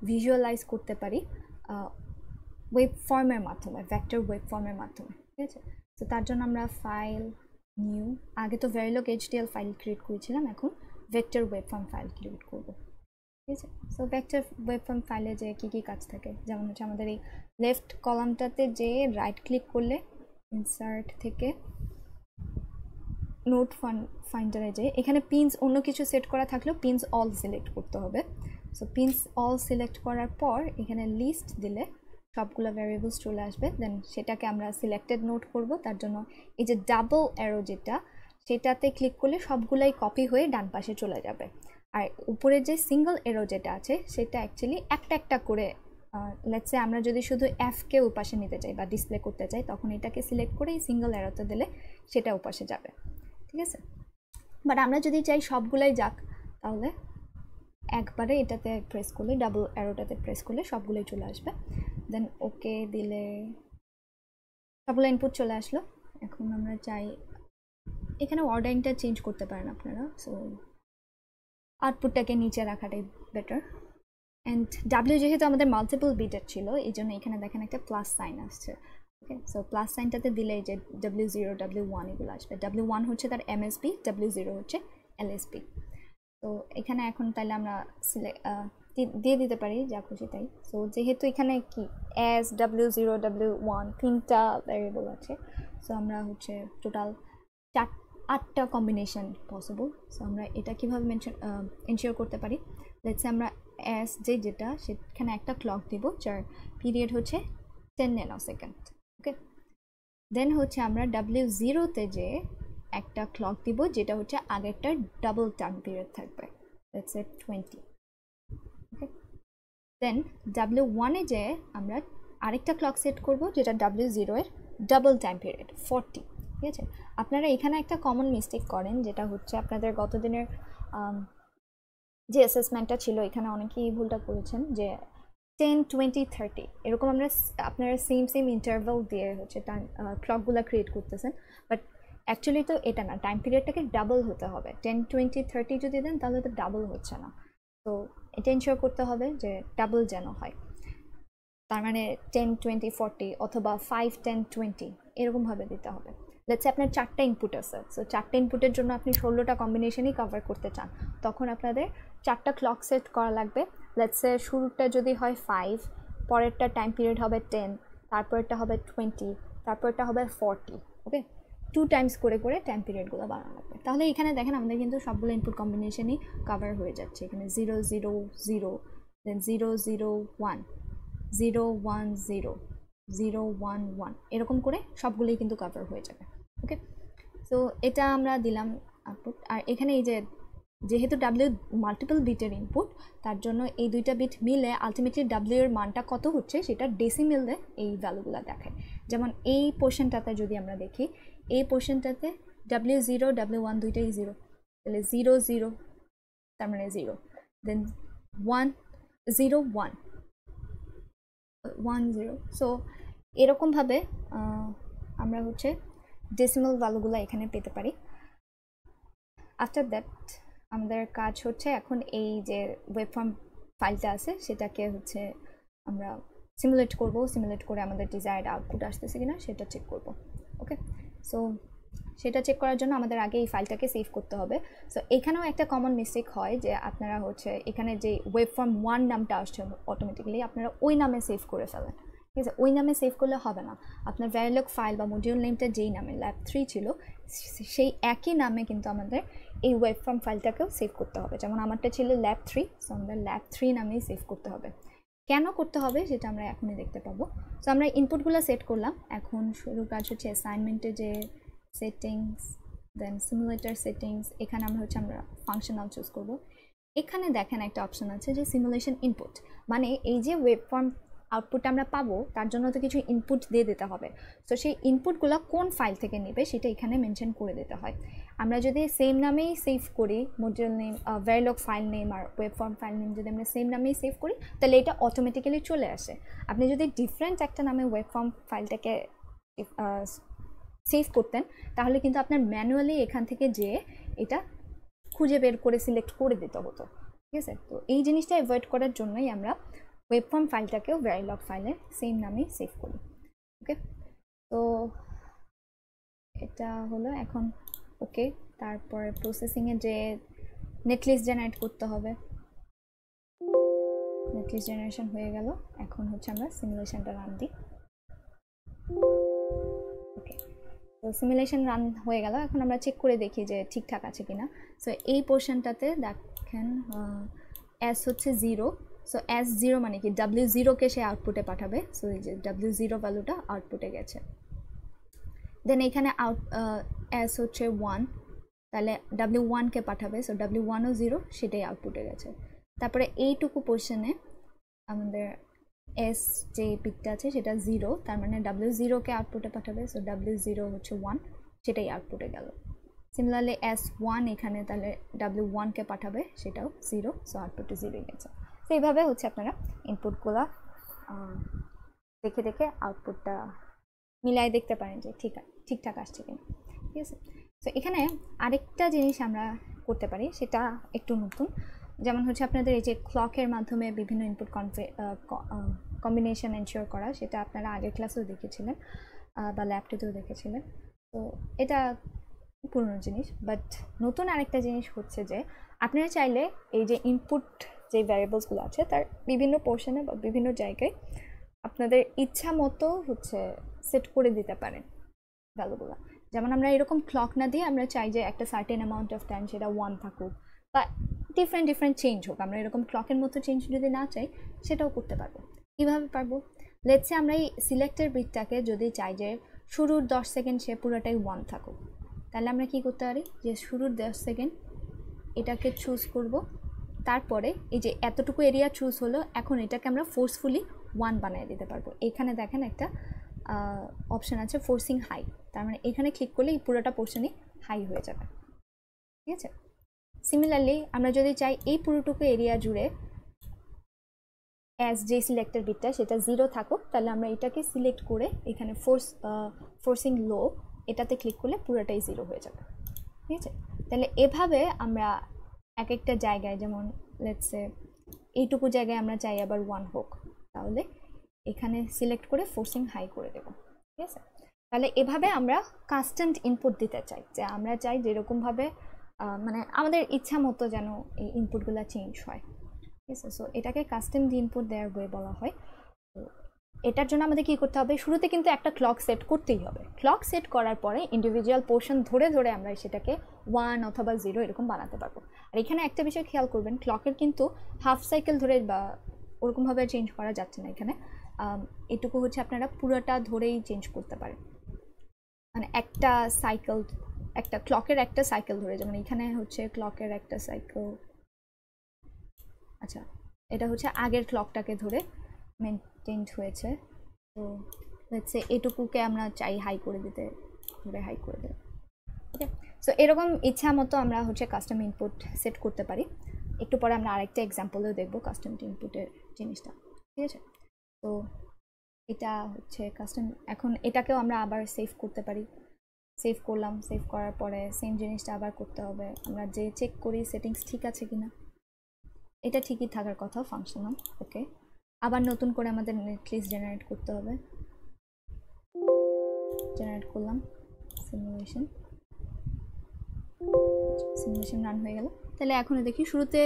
ভিজুয়ালাইজ করতে পারি ওয়েব ফর্মের মাধ্যমে, ভেক্টর ওয়েব ফর্মের মাধ্যমে, ঠিক আছে। তো তার জন্য আমরা ফাইল নিউ, আগে তো ভেরিলগ এইচডিএল ফাইল ক্রিয়েট করেছিলাম, এখন vector web form file create করব, ঠিক আছে। সো ভেক্টর ওয়েব ফর্ম ফাইলে যে কী কী কাজ থাকে, যেমন হচ্ছে আমাদের এই লেফট কলামটাতে যে রাইট ক্লিক করলে ইনসার্ট থেকে নোট ফাইন্ডারে যে এখানে পিনস অন্য কিছু সেট করা থাকলেও পিনস অল সিলেক্ট করতে হবে। সো পিনস অল সিলেক্ট করার পর এখানে লিস্ট দিলে সবগুলো ভ্যারিয়েবলস চলে আসবে, দেন সেটাকে আমরা সিলেক্টেড নোট করব। তার জন্য এই যে ডাবল অ্যারো যেটা, সেটাতে ক্লিক করলে সবগুলাই কপি হয়ে ডান পাশে চলে যাবে। আর উপরে যে সিঙ্গল অ্যারো যেটা আছে সেটা অ্যাকচুয়ালি একটা একটা করে, লেটসে আমরা যদি শুধু এফকে ওপাশে নিতে চাই বা ডিসপ্লে করতে চাই, তখন এটাকে সিলেক্ট করে এই সিঙ্গল অ্যারোতে দিলে সেটা ওপাশে যাবে, ঠিক আছে। বাট আমরা যদি চাই সবগুলাই যাক, তাহলে একবারে এটাতে প্রেস করলে, ডাবল অ্যারোটাতে প্রেস করলে সবগুলোই চলে আসবে। দেন ওকে দিলে সবগুলো ইনপুট চলে আসলো। এখন আমরা চাই এখানে অর্ডারিংটা চেঞ্জ করতে পারেন আপনারা, সো আউটপুটটাকে নিচে রাখাটাই বেটার। অ্যান্ড ডাব্লিউ যেহেতু আমাদের মাল্টিপল বিটের ছিল, এই জন্য এখানে দেখেন একটা প্লাস সাইন আসছে। ওকে, সো প্লাস সাইনটাতে দিলে এই যে W0 W1 এগুলো আসবে। W1 হচ্ছে তার MSB, W0 হচ্ছে LSB। তো এখানে এখন তাহলে আমরা দিয়ে দিতে পারি যা খুশি তাই। সো যেহেতু এখানে কি S W0 W1 তিনটা ভ্যারিয়েবল আছে, সো আমরা হচ্ছে টোটাল 8টা কম্বিনেশন পসিবল। সো আমরা এটা কীভাবে এনশিওর করতে পারি, লেটসে আমরা এস যেটা সেখানে একটা ক্লক দিব যার পিরিয়ড হচ্ছে 10 ন্যানোসেকেন্ড। ওকে, দেন হচ্ছে আমরা W0-তে যে একটা ক্লক দিব যেটা হচ্ছে আগেরটার ডাবল টাইম পিরিয়ড থাকবে, লেটসে 20। ওকে, দেন W1-এ যে আমরা আরেকটা ক্লক সেট করব যেটা W0-এর ডাবল টাইম পিরিয়ড 40, ঠিক আছে। আপনারা এখানে একটা কমন মিস্টেক করেন, যেটা হচ্ছে আপনাদের গত দিনের যে অ্যাসেসমেন্টটা ছিল এখানে অনেকেই এই ভুলটা করেছেন যে 10, 20, 30 এরকম আপনারা সেম ইন্টারভ্যাল দিয়ে হচ্ছে ক্লকগুলো ক্রিয়েট করতেছেন, বাট অ্যাকচুয়ালি তো এটা না, টাইম পিরিয়ডটাকে ডাবল হতে হবে। 10, 20, 30 যদি দেন তাহলে তো ডাবল হচ্ছে না। তো এটা ইনশিওর করতে হবে যে ডাবল যেন হয়, তার মানে 10, 20, 40 অথবা 5, 10, 20 এরকমভাবে দিতে হবে। লেটসে আপনার 4টা ইনপুট আছে, সো 4টা ইনপুটের জন্য আপনি 16টা কম্বিনেশনই কভার করতে চান, তখন আপনাদের 4টা ক্লক সেট করা লাগবে। লেটসে শুরুটা যদি হয় 5, পরেরটা টাইম পিরিয়ড হবে 10, তারপরটা হবে 20, তারপরটা হবে 40। ওকে, 2 টাইমস করে করে টাইম পিরিয়ডগুলো বাড়ানো লাগবে। তাহলে এখানে দেখেন আমাদের কিন্তু সবগুলো ইনপুট কম্বিনেশনই কভার হয়ে যাচ্ছে। এখানে 0, 0, 0, দেন 0, 0, 1, 0, 1, 0, 0, 1, 1 এরকম করে সবগুলোই কিন্তু কভার হয়ে যাবে। ওকে, সো এটা আমরা দিলাম আউটপুট। আর এখানে এই যে যেহেতু ডাব্লিউ মাল্টিপল বিটের ইনপুট, তার জন্য এই দুইটা বিট মিলে আলটিমেটলি ডাব্লিউ এর মানটা কত হচ্ছে সেটা ডেসিমেলে এই ভ্যালুগুলো দেখায়। যেমন এই পোর্শনটাতে যদি আমরা দেখি, এই পোর্শনটাতে W0 W1 দুইটাই 0, তাহলে 0, 0 তার মানে 0, দেন 1, 0, 1, 1, 0। সো এরকমভাবে আমরা হচ্ছে ডেসিমাল ভ্যালুগুলো এখানে পেতে পারি। আফটার দ্যাট আমাদের কাজ হচ্ছে এখন এই যে ওয়েব ফর্ম ফাইলটা আছে সেটাকে হচ্ছে আমরা সিমুলেট করে আমাদের ডিজায়ার্ড আউটপুট আসতেছে কিনা সেটা চেক করব। ওকে, সো সেটা চেক করার জন্য আমাদের আগে এই ফাইলটাকে সেভ করতে হবে। সো এখানেও একটা কমন মিস্টেক হয় যে আপনারা হচ্ছে এখানে যে ওয়েব ফর্ম 1 নামটা আসছে অটোমেটিক্যালি আপনারা ওই নামে সেভ করে ফেলেন, ঠিক আছে? ওই নামে সেভ করলে হবে না, আপনার ভ্যারিলগ ফাইল বা মডিউল নেমটা যেই নামে ল্যাব 3 ছিল সেই একই নামে কিন্তু আমাদের এই ওয়েব ফর্ম ফাইলটাকেও সেভ করতে হবে। যেমন আমারটা ছিল ল্যাব 3, সো আমাদের ল্যাব 3 নামেই সেভ করতে হবে। কেন করতে হবে সেটা আমরা এখনই দেখতে পাবো। সো আমরা ইনপুটগুলো সেট করলাম, এখন শুরু কাজ হচ্ছে অ্যাসাইনমেন্টের যে সেটিংস, দেন সিমুলেটর সেটিংস, এখানে আমরা ফাংশনাল চুজ করব। এখানে দেখেন একটা অপশন আছে যে সিমুলেশন ইনপুট, মানে এই যে ওয়েব ফর্ম আউটপুট আমরা পাবো তার জন্য তো কিছু ইনপুট দিয়ে দিতে হবে। তো সেই ইনপুটগুলো কোন ফাইল থেকে নেবে সেটা এখানে মেনশন করে দিতে হয়। আমরা যদি সেম নামেই সেভ করি, মডিউল নেম, ভ্যারিলগ ফাইল নেম আর ওয়েব ফর্ম ফাইল নেম যদি আমরা সেম নামেই সেভ করি তাহলে এটা অটোমেটিক্যালি চলে আসে। আপনি যদি ডিফারেন্ট একটা নামে ওয়েব ফর্ম ফাইলটাকে সেভ করতেন তাহলে কিন্তু আপনার ম্যানুয়ালি এখান থেকে যেয়ে এটা খুঁজে বের করে সিলেক্ট করে দিতে হতো, ঠিক আছে? তো এই জিনিসটা অ্যাভয়েড করার জন্যই আমরা ওয়েব ফর্ম ফাইলটাকেও ভ্যারিলগ ফাইলের সেম নামেই সেভ করি। ওকে, তো এটা হলো এখন। ওকে, তারপর প্রসেসিংয়ে যে নেটলিস্ট জেনারেট করতে হবে, নেটলিস্ট জেনারেশন হয়ে গেল। এখন হচ্ছে আমরা সিমুলেশনটা রান দিই। ওকে, তো সিমুলেশন রান হয়ে গেল, এখন আমরা চেক করে দেখি যে ঠিকঠাক আছে কিনা। সো এই পোর্শনটাতে দেখেন এস হচ্ছে 0, সো এস 0 মানে কি W0কে সে আউটপুটে পাঠাবে। সো এই যে W0 ভ্যালুটা আউটপুটে গেছে। দেন এখানে এস হচ্ছে 1, তাহলে W1কে পাঠাবে, সো W1ও 0, সেটাই আউটপুটে গেছে। তারপরে এইটুকু পোর্শনে আমাদের এস যে পিকটা আছে সেটা 0, তার মানে W0কে আউটপুটে পাঠাবে, সো W0 হচ্ছে 1, সেটাই আউটপুটে গেল। সিমিলারলি S1 এখানে তাহলে W1কে পাঠাবে, সেটাও 0, সো আউটপুটে 0 গেছে। তো এইভাবে হচ্ছে আপনারা ইনপুটগুলো দেখে দেখে আউটপুটটা মিলাই দেখতে পারেন যে ঠিকঠাক আসছে কিনা, ঠিক আছে? তো এখানে আরেকটা জিনিস আমরা করতে পারি, সেটা একটু নতুন। যেমন হচ্ছে আপনাদের এই যে ক্লকের মাধ্যমে বিভিন্ন ইনপুট কম্বিনেশন এনশিওর করা, সেটা আপনারা আগের ক্লাসেও দেখেছিলেন বা ল্যাবটিতেও দেখেছিলেন। তো এটা পুরনো জিনিস, বাট নতুন আরেকটা জিনিস হচ্ছে যে আপনারা চাইলে এই যে ইনপুট যে ভ্যারিয়েবলসগুলো আছে তার বিভিন্ন পোর্শনে বা বিভিন্ন জায়গায় আপনাদের ইচ্ছা মতো হচ্ছে সেট করে দিতে পারেন ভ্যালুগুলো। যেমন আমরা এরকম ক্লক না দিয়ে আমরা চাই যে একটা সার্টেন অ্যামাউন্ট অফ টাইম সেটা 1 থাকুক বা ডিফারেন্ট চেঞ্জ হোক, আমরা এরকম ক্লকের মতো চেঞ্জ যদি না চাই সেটাও করতে পারবো। কীভাবে পারবো? লেটসে আমরা এই সিলেক্টের বিটটাকে যদি চাই যে শুরুর 10 সেকেন্ড সে পুরোটাই 1 থাকুক, তাহলে আমরা কি করতে পারি যে শুরুর 10 সেকেন্ড এটাকে চুজ করব, তারপরে এই যে এতটুকু এরিয়া চুজ হলো, এখন এটাকে আমরা ফোর্সফুলি 1 বানিয়ে দিতে পারবো। এখানে দেখেন একটা অপশান আছে ফোর্সিং হাই, তার মানে এখানে ক্লিক করলে এই পুরোটা পোর্শনই হাই হয়ে যাবে, ঠিক আছে? সিমিলারলি আমরা যদি চাই এই পুরোটুকু এরিয়া জুড়ে অ্যাজ যে সিলেক্টের বিটটা সেটা 0 থাকুক, তাহলে আমরা এটাকে সিলেক্ট করে এখানে ফোর্সিং লো এটাতে ক্লিক করলে পুরোটাই 0 হয়ে যাবে, ঠিক আছে? তাহলে এভাবে আমরা এক একটা জায়গায়, যেমন লেটসে এইটুকু জায়গায় আমরা চাই আবার 1 হোক, তাহলে এখানে সিলেক্ট করে ফোর্সিং হাই করে দেব, ঠিক আছে? তাহলে এভাবে আমরা কাস্টম ইনপুট দিতে চাই, যে আমরা চাই যেরকমভাবে মানে আমাদের ইচ্ছা মতো যেন এই ইনপুটগুলো চেঞ্জ হয়, ঠিক আছে? সো এটাকে কাস্টম ইনপুট দেওয়ার ওয়ে বলা হয়। তো এটার জন্য আমাদের কী করতে হবে? শুরুতে কিন্তু একটা ক্লক সেট করতেই হবে। ক্লক সেট করার পরে ইন্ডিভিজুয়াল পোর্শন ধরে ধরে আমরা সেটাকে 1 অথবা 0 এরকম বানাতে পারবো। আর এখানে একটা বিষয় খেয়াল করবেন, ক্লকের কিন্তু হাফ সাইকেল ধরে বা ওরকমভাবে চেঞ্জ করা যাচ্ছে না। এখানে এটুকু হচ্ছে আপনারা পুরোটা ধরেই চেঞ্জ করতে পারেন, মানে একটা সাইকেল, একটা ক্লকের একটা সাইকেল ধরে, যেমন এখানে হচ্ছে ক্লকের একটা সাইকেল, আচ্ছা এটা হচ্ছে আগের ক্লকটাকে ধরে মেনটেন হয়েছে। তো লেটস সে এটুকুকে আমরা চাই হাই করে দিতে, ধরে হাই করে দেব, ওকে? সো এরকম ইচ্ছা মতো আমরা হচ্ছে কাস্টম ইনপুট সেট করতে পারি। একটু পরে আমরা আরেকটা এক্সাম্পলেও দেখবো কাস্টম ইনপুটের জিনিসটা, ঠিক আছে? তো এটা হচ্ছে কাস্টম। এখন এটাকেও আমরা আবার সেভ করতে পারি। সেভ করলাম, সেভ করার পরে সেম জিনিসটা আবার করতে হবে, আমরা যে চেক করি সেটিংস ঠিক আছে কিনা, এটা ঠিকই থাকার কথা, ফাংশনাল, ওকে? আবার নতুন করে আমাদের নেটলিস্ট জেনারেট করতে হবে, জেনারেট করলাম সিমুলেশন, সিমুলেশন রান হয়ে গেল। তাহলে এখন দেখি শুরুতে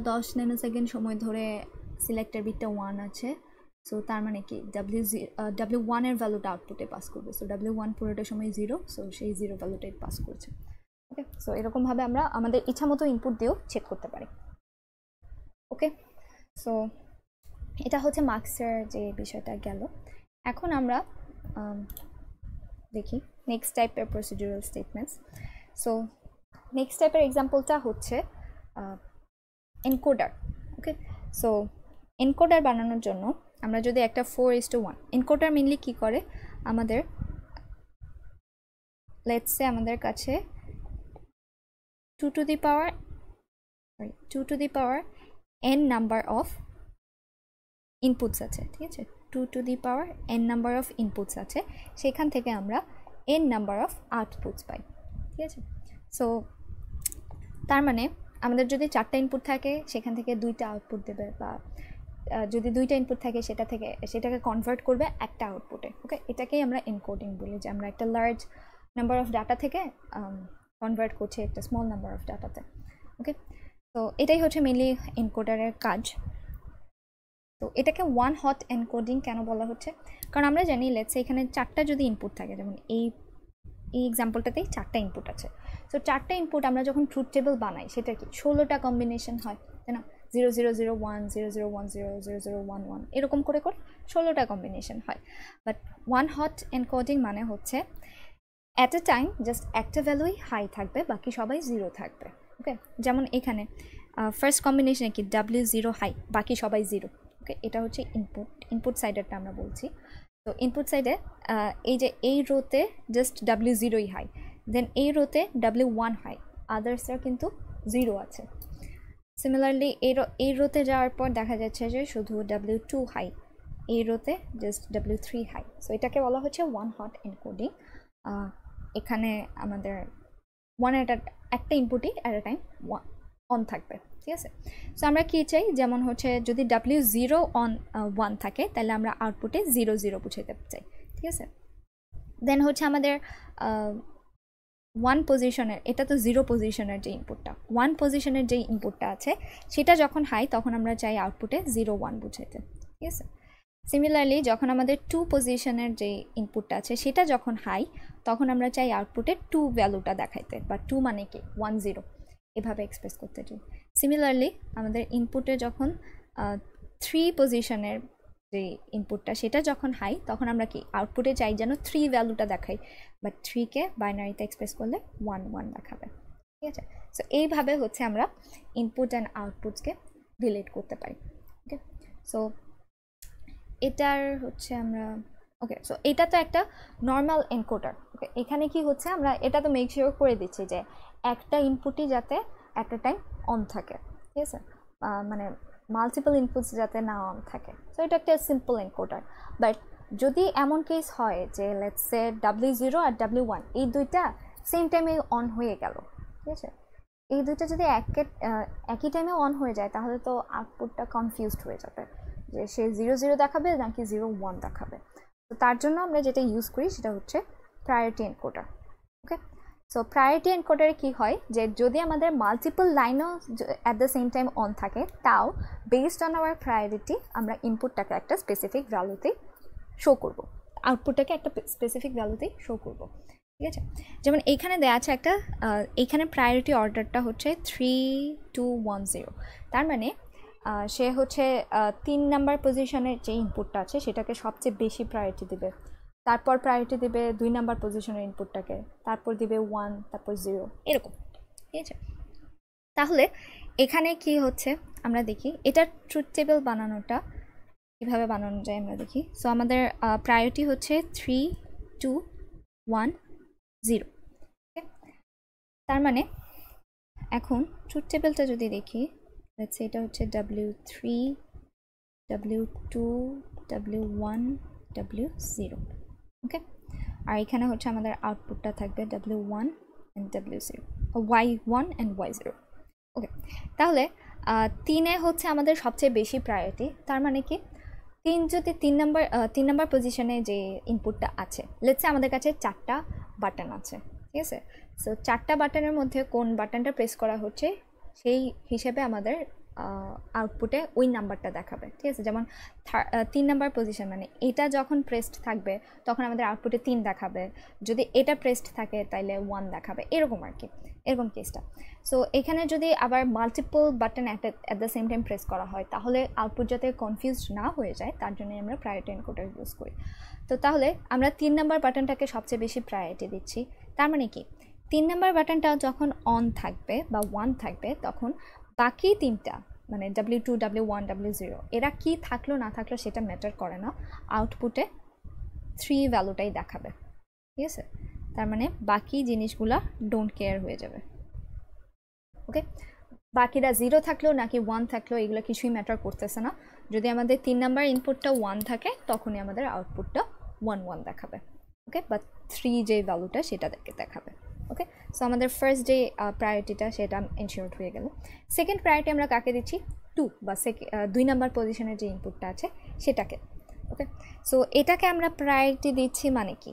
10 ন্যানোসেকেন্ড সময় ধরে সিলেক্টের বিটটা 1 আছে। সো তার মানে কি W1 এর ভ্যালুটা আউটপুটে পাস করবে। সো W1 পুরোটা সময় 0, সো সেই 0 ভ্যালুটাই পাস করেছে। ওকে, সো এরকমভাবে আমরা আমাদের ইচ্ছা মতো ইনপুট দিয়েও চেক করতে পারি। ওকে, সো এটা হচ্ছে মার্কসের যে বিষয়টা গেল। এখন আমরা দেখি নেক্সট টাইপের প্রসিডিউরাল স্টেটমেন্টস। সো নেক্সট টাইপের এক্সাম্পলটা হচ্ছে এনকোডার। ওকে, সো এনকোডার বানানোর জন্য আমরা যদি একটা 4:1 এনকোডার মেনলি কী করে, আমাদের লেটস সে আমাদের কাছে 2 to the power n number of inputs আছে, ঠিক আছে, 2 to the power n number of inputs আছে, সেখান থেকে আমরা n নাম্বার অফ আউটপুটস পাই, ঠিক আছে। সো তার মানে আমাদের যদি 4টা ইনপুট থাকে সেখান থেকে 2টা আউটপুট দেবে, বা যদি 2টা ইনপুট থাকে সেটাকে কনভার্ট করবে একটা আউটপুটে। ওকে, এটাকেই আমরা এনকোডিং বলি, যে আমরা একটা লার্জ নাম্বার অফ ডাটা থেকে কনভার্ট করছি একটা স্মল নাম্বার অফ ডাটাতে। ওকে, তো এটাই হচ্ছে মেনলি এনকোডারের কাজ। তো এটাকে ওয়ান হট এনকোডিং কেন বলা হচ্ছে, কারণ আমরা জানি লেটস এখানে 4টা যদি ইনপুট থাকে, যেমন এই এক্সাম্পলটাতেই 4টা ইনপুট আছে। সো 4টা ইনপুট আমরা যখন ট্রুথ টেবিল বানাই সেটা কি 16টা কম্বিনেশন হয়, তাই না? 0001 0010 0011 এরকম করে 16টা কম্বিনেশন হয়। বাট ওয়ান হট এনকোডিং মানে হচ্ছে অ্যাট এ টাইম জাস্ট একটা ভ্যালুই হাই থাকবে, বাকি সবাই 0 থাকবে। ওকে, যেমন এখানে ফার্স্ট কম্বিনেশনে কি W0 হাই, বাকি সবাই 0। ওকে, এটা হচ্ছে ইনপুট সাইডেরটা আমরা বলছি। তো ইনপুট সাইডে এই যে এই রোতে জাস্ট W0ই হাই, দেন এই রোতে W1 হাই, আদার্সরা কিন্তু 0 আছে। সিমিলারলি এই রোতে যাওয়ার পর দেখা যাচ্ছে যে শুধু W2 হাই, এই রোতে জাস্ট W3 হাই। সো এটাকে বলা হচ্ছে ওয়ান হট এনকোডিং। এখানে আমাদের একটা ইনপুটই অ্যাট এ টাইম অন থাকবে, ঠিক আছে। সো আমরা কী চাই, যেমন হচ্ছে যদি W0 অন 1 থাকে তাহলে আমরা আউটপুটে 0 0 বুঝাইতে চাই, ঠিক আছে। দেন হচ্ছে আমাদের 1 পজিশনের, এটা তো 0 পজিশনের যে ইনপুটটা, 1 পজিশনের যে ইনপুটটা আছে সেটা যখন হাই তখন আমরা চাই আউটপুটে 0 1 বুঝাইতে, ঠিক আছে। সিমিলারলি যখন আমাদের 2 পজিশনের যে ইনপুটটা আছে সেটা যখন হাই তখন আমরা চাই আউটপুটে 2 ভ্যালুটা দেখাইতে, বা 2 মানে কি 1 0 এভাবে এক্সপ্রেস করতে চাই। সিমিলারলি আমাদের ইনপুটে যখন 3 পজিশনের যে ইনপুটটা সেটা যখন হাই তখন আমরা কি আউটপুটে চাই যেন 3 ভ্যালুটা দেখাই, বাট 3কে বাইনারিতে এক্সপ্রেস করলে 1 1 দেখাবে, ঠিক আছে। সো এইভাবে হচ্ছে আমরা ইনপুট অ্যান্ড আউটপুটসকে রিলেট করতে পারি। ওকে, সো এটার হচ্ছে আমরা ওকে, সো এটা তো একটা নর্মাল এনকোডার। ওকে, এখানে কি হচ্ছে আমরা এটা তো মেক শিওর করে দিচ্ছি যে একটা ইনপুটই যাতে অ্যাট এ টাইম অন থাকে, ঠিক আছে, মানে মাল্টিপল ইনপুটস যাতে না অন থাকে। সো এটা একটা সিম্পল এনকোডার। বাট যদি এমন কেস হয় যে let's say W0 R W1 এই দুইটা সেম টাইমে অন হয়ে গেল, ঠিক আছে, এই দুইটা যদি একই টাইমে অন হয়ে যায় তাহলে তো আউটপুটটা কনফিউজড হয়ে যাবে যে সে 0 0 দেখাবে নাকি 0 1 দেখাবে। তো তার জন্য আমরা যেটা ইউজ করি সেটা হচ্ছে priority encoder. Okay, so priority এনকোডারে কী হয় যে যদি আমাদের মাল্টিপল লাইনও at the same time on থাকে তাও বেসড অন আওয়ার প্রায়োরিটি আমরা ইনপুটটাকে একটা স্পেসিফিক ভ্যালুতেই শো করব, আউটপুটটাকে একটা স্পেসিফিক ভ্যালুতেই শো করব, ঠিক আছে। যেমন এইখানে দেওয়া আছে একটা এইখানে প্রায়োরিটি অর্ডারটা হচ্ছে 3 2 1 0, তার মানে সে হচ্ছে 3 নাম্বার পজিশনের যে ইনপুটটা আছে সেটাকে সবচেয়ে বেশি প্রায়োরিটি দেবে, তারপর প্রায়োরিটি দেবে 2 নাম্বার পজিশনের ইনপুটটাকে, তারপর দিবে 1, তারপর 0, এরকম, ঠিক আছে। তাহলে এখানে কি হচ্ছে আমরা দেখি এটার ট্রুথ টেবিল বানানোটা কীভাবে বানানো যায় আমরা দেখি। সো আমাদের প্রায়োরিটি হচ্ছে 3 2 1 0, তার মানে এখন ট্রুথ টেবিলটা যদি দেখি লেটস সে এটা হচ্ছে W3 W2 W1 W0। ওকে, আর এখানে হচ্ছে আমাদের আউটপুটটা থাকবে W1 and W0, Y1 and Y0। ওকে, তাহলে 3 হচ্ছে আমাদের সবচেয়ে বেশি প্রায়োরিটি, তার মানে কি 3 যদি 3 নাম্বার পজিশনে যে ইনপুটটা আছে, লেটস সে আমাদের কাছে 4টা বাটন আছে, ঠিক আছে। সো 4টা বাটনের মধ্যে কোন বাটনটা প্রেস করা হচ্ছে সেই হিসেবে আমাদের আউটপুটে ওই নাম্বারটা দেখাবে। ঠিক আছে, যেমন 3 নাম্বার পজিশন মানে এটা যখন প্রেসড থাকবে তখন আমাদের আউটপুটে 3 দেখাবে, যদি এটা প্রেসড থাকে তাইলে 1 দেখাবে, এরকম আর কি, এরকম কেসটা। সো এখানে যদি আবার multiple button at the same time press করা হয় তাহলে আউটপুট যাতে কনফিউজড না হয়ে যায় তার জন্য আমরা প্রায়োরিটি এনকোডার ইউজ করি। তো তাহলে আমরা 3 নাম্বার বাটনটাকে সবচেয়ে বেশি প্রায়োরিটি দিচ্ছি। তার মানে কি 3 নাম্বার বাটনটা যখন অন থাকবে বা 1 থাকবে তখন বাকি 3টা মানে W2, W1, W0 এরা কি থাকলো না থাকলো সেটা ম্যাটার করে না, আউটপুটে 3 ভ্যালুটাই দেখাবে। ঠিক আছে, তার মানে বাকি জিনিসগুলা ডোন্ট কেয়ার হয়ে যাবে। ওকে, বাকিরা 0 থাকলো নাকি 1 থাকলো এগুলো কিছুই ম্যাটার করতেছে না, যদি আমাদের 3 নাম্বার ইনপুটটা 1 থাকে তখনই আমাদের আউটপুটটা 1 1 দেখাবে। ওকে, বা 3 যে ভ্যালুটা সেটা দেখাবে। ওকে, সো আমাদের ফার্স্ট যে প্রায়োরিটিটা সেটা এনশিওর হয়ে গেল। সেকেন্ড প্রায়োরিটি আমরা কাকে দিচ্ছি? 2 বা 2 নাম্বার পজিশনের যে ইনপুটটা আছে সেটাকে। ওকে, সো এটাকে আমরা প্রায়োরিটি দিচ্ছি মানে কি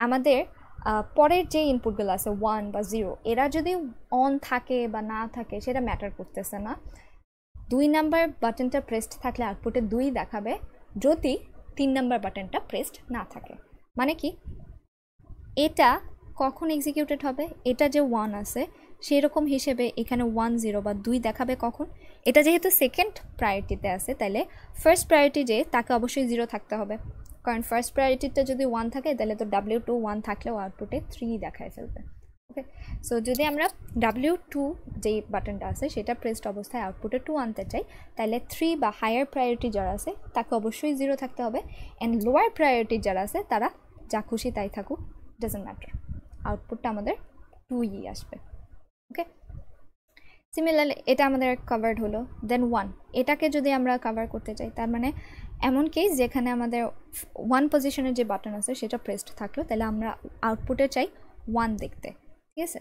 আমাদের পরের যে ইনপুটগুলো আছে 1 বা 0 এরা যদি অন থাকে বা না থাকে সেটা ম্যাটার করতেছে না, 2 নাম্বার বাটনটা প্রেসড থাকলে আউটপুটে 2 দেখাবে যদি 3 নাম্বার বাটনটা প্রেসড না থাকে। মানে কি এটা কখন এক্সিকিউটেড হবে, এটা যে 1 আছে সেরকম হিসেবে এখানে 1 0 বা 2 দেখাবে কখন, এটা যেহেতু সেকেন্ড প্রায়োরিটিতে আছে তাহলে ফার্স্ট প্রায়োরিটি যে তাকে অবশ্যই 0 থাকতে হবে, কারণ ফার্স্ট প্রায়োরিটিটা যদি 1 থাকে তাহলে তো W2 1 থাকলেও আউটপুটে 3 দেখায় ফেলবে। ওকে, সো যদি আমরা W2 যেই বাটনটা আছে সেটা প্রেসড অবস্থায় আউটপুটে 2 আনতে চাই তাহলে 3 বা হায়ার প্রায়োরিটি যারা আছে তাকে অবশ্যই 0 থাকতে হবে, অ্যান্ড লোয়ার প্রায়োরিটি যারা আছে তারা যা খুশি তাই থাকুক, ডাজন্ট ম্যাটার, আউটপুটটা আমাদের 2ই আসবে। ওকে, সিমিলারলি এটা আমাদের কভার্ড হলো। দেন 1 এটাকে যদি আমরা কভার করতে চাই তার মানে এমন কেস যেখানে আমাদের 1 পজিশনের যে বাটন আছে সেটা প্রেসড থাকলো তাহলে আমরা আউটপুটে চাই 1 দেখতে। ঠিক আছে,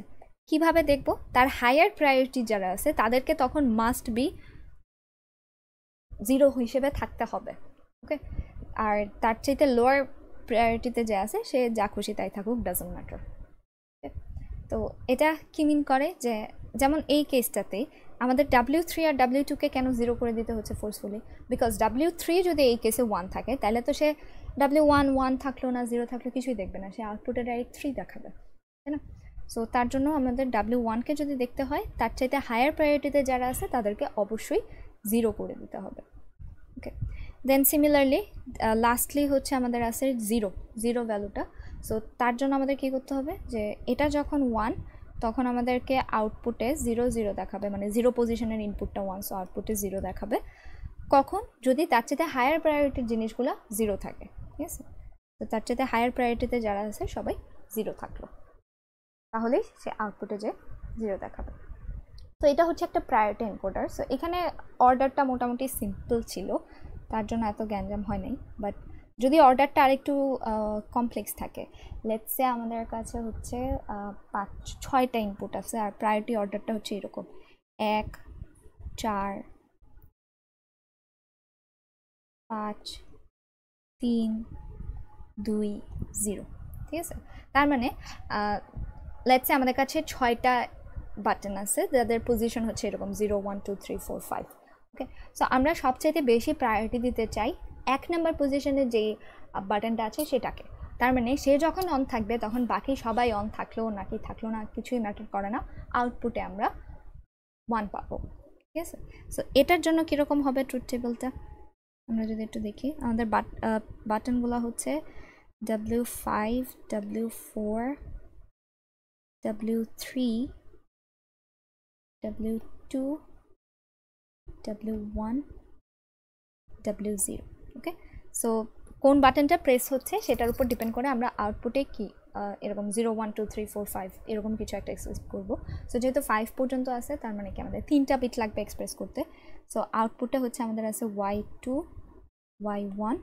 কিভাবে দেখব? তার হায়ার প্রায়োরিটি যারা আছে তাদেরকে তখন মাস্ট বি 0 হিসেবে থাকতে হবে। ওকে, আর তার চাইতে লোয়ার প্রায়োরিটিতে যে আছে সে যা খুশি তাই থাকুক, ডাজন্ট ম্যাটার। তো এটা কি মিন করে যে যেমন এই কেসটাতে আমাদের W3 আর W2কে কেন 0 করে দিতে হচ্ছে ফোর্সফুলি, বিকজ W3 যদি এই কেসে 1 থাকে তাহলে তো সে W1 1 থাকলো না 0 থাকলো কিছুই দেখবে না, সে আউটপুটে ডাইরেক্ট 3 দেখাবে, তাই না? সো তার জন্য আমাদের W1কে যদি দেখতে হয় তার চাইতে হায়ার প্রায়োরিটিতে যারা আছে তাদেরকে অবশ্যই 0 করে দিতে হবে। ওকে, দেন সিমিলারলি লাস্টলি হচ্ছে আমাদের আছে 0 ভ্যালুটা। সো তার জন্য আমাদের কী করতে হবে যে এটা যখন 1 তখন আমাদেরকে আউটপুটে 0 0 দেখাবে, মানে 0 পজিশনের ইনপুটটা 1, সো আউটপুটে 0 দেখাবে কখন, যদি তার চাইতে হায়ার প্রায়োরিটির জিনিসগুলো 0 থাকে। ঠিক আছে, তো তার চাইতে হায়ার প্রায়োরিটিতে যারা আছে সবাই 0 থাকলো তাহলেই সে আউটপুটে যে 0 দেখাবে। তো এটা হচ্ছে একটা প্রায়োরিটি এনকোডার। সো এখানে অর্ডারটা মোটামুটি সিম্পল ছিল, তার জন্য এত গ্যাঞ্জাম হয় নাই, বাট যদি অর্ডারটা আরেকটু কমপ্লেক্স থাকে, লেটস সে আমাদের কাছে হচ্ছে 5-6টা ইনপুট আছে আর প্রায়োরিটি অর্ডারটা হচ্ছে এরকম 1 4 5 3 2 0। ঠিক আছে, তার মানে লেটস সে আমাদের কাছে 6টা বাটন আছে যাদের পজিশন হচ্ছে এরকম 0 1 2 3 4 5। ওকে, সো আমরা সবচাইতে বেশি প্রায়োরিটি দিতে চাই 1 নাম্বার পজিশনে যে বাটনটা আছে সেটাকে। তার মানে সে যখন অন থাকবে তখন বাকি সবাই অন থাকলো নাকি থাকলো না কিছুই ম্যাটার করে না, আউটপুটে আমরা 1 পাবো। ঠিক আছে, সো এটার জন্য কীরকম হবে ট্রুথ টেবিলটা আমরা যদি একটু দেখি, আমাদের বাটনগুলো হচ্ছে W5 W4 W3 W2 W1 W0। ওকে, সো কোন বাটনটা প্রেস হচ্ছে সেটার উপর ডিপেন্ড করে আমরা আউটপুটে কি এরকম 0 1 2 3 4 5 এরকম কিছু একটা এক্সপ্রেস করবো। সো যেহেতু 5 পর্যন্ত আছে তার মানে কি আমাদের 3টা বিট লাগবে এক্সপ্রেস করতে। সো আউটপুটটা হচ্ছে আমাদের আছে Y2 Y1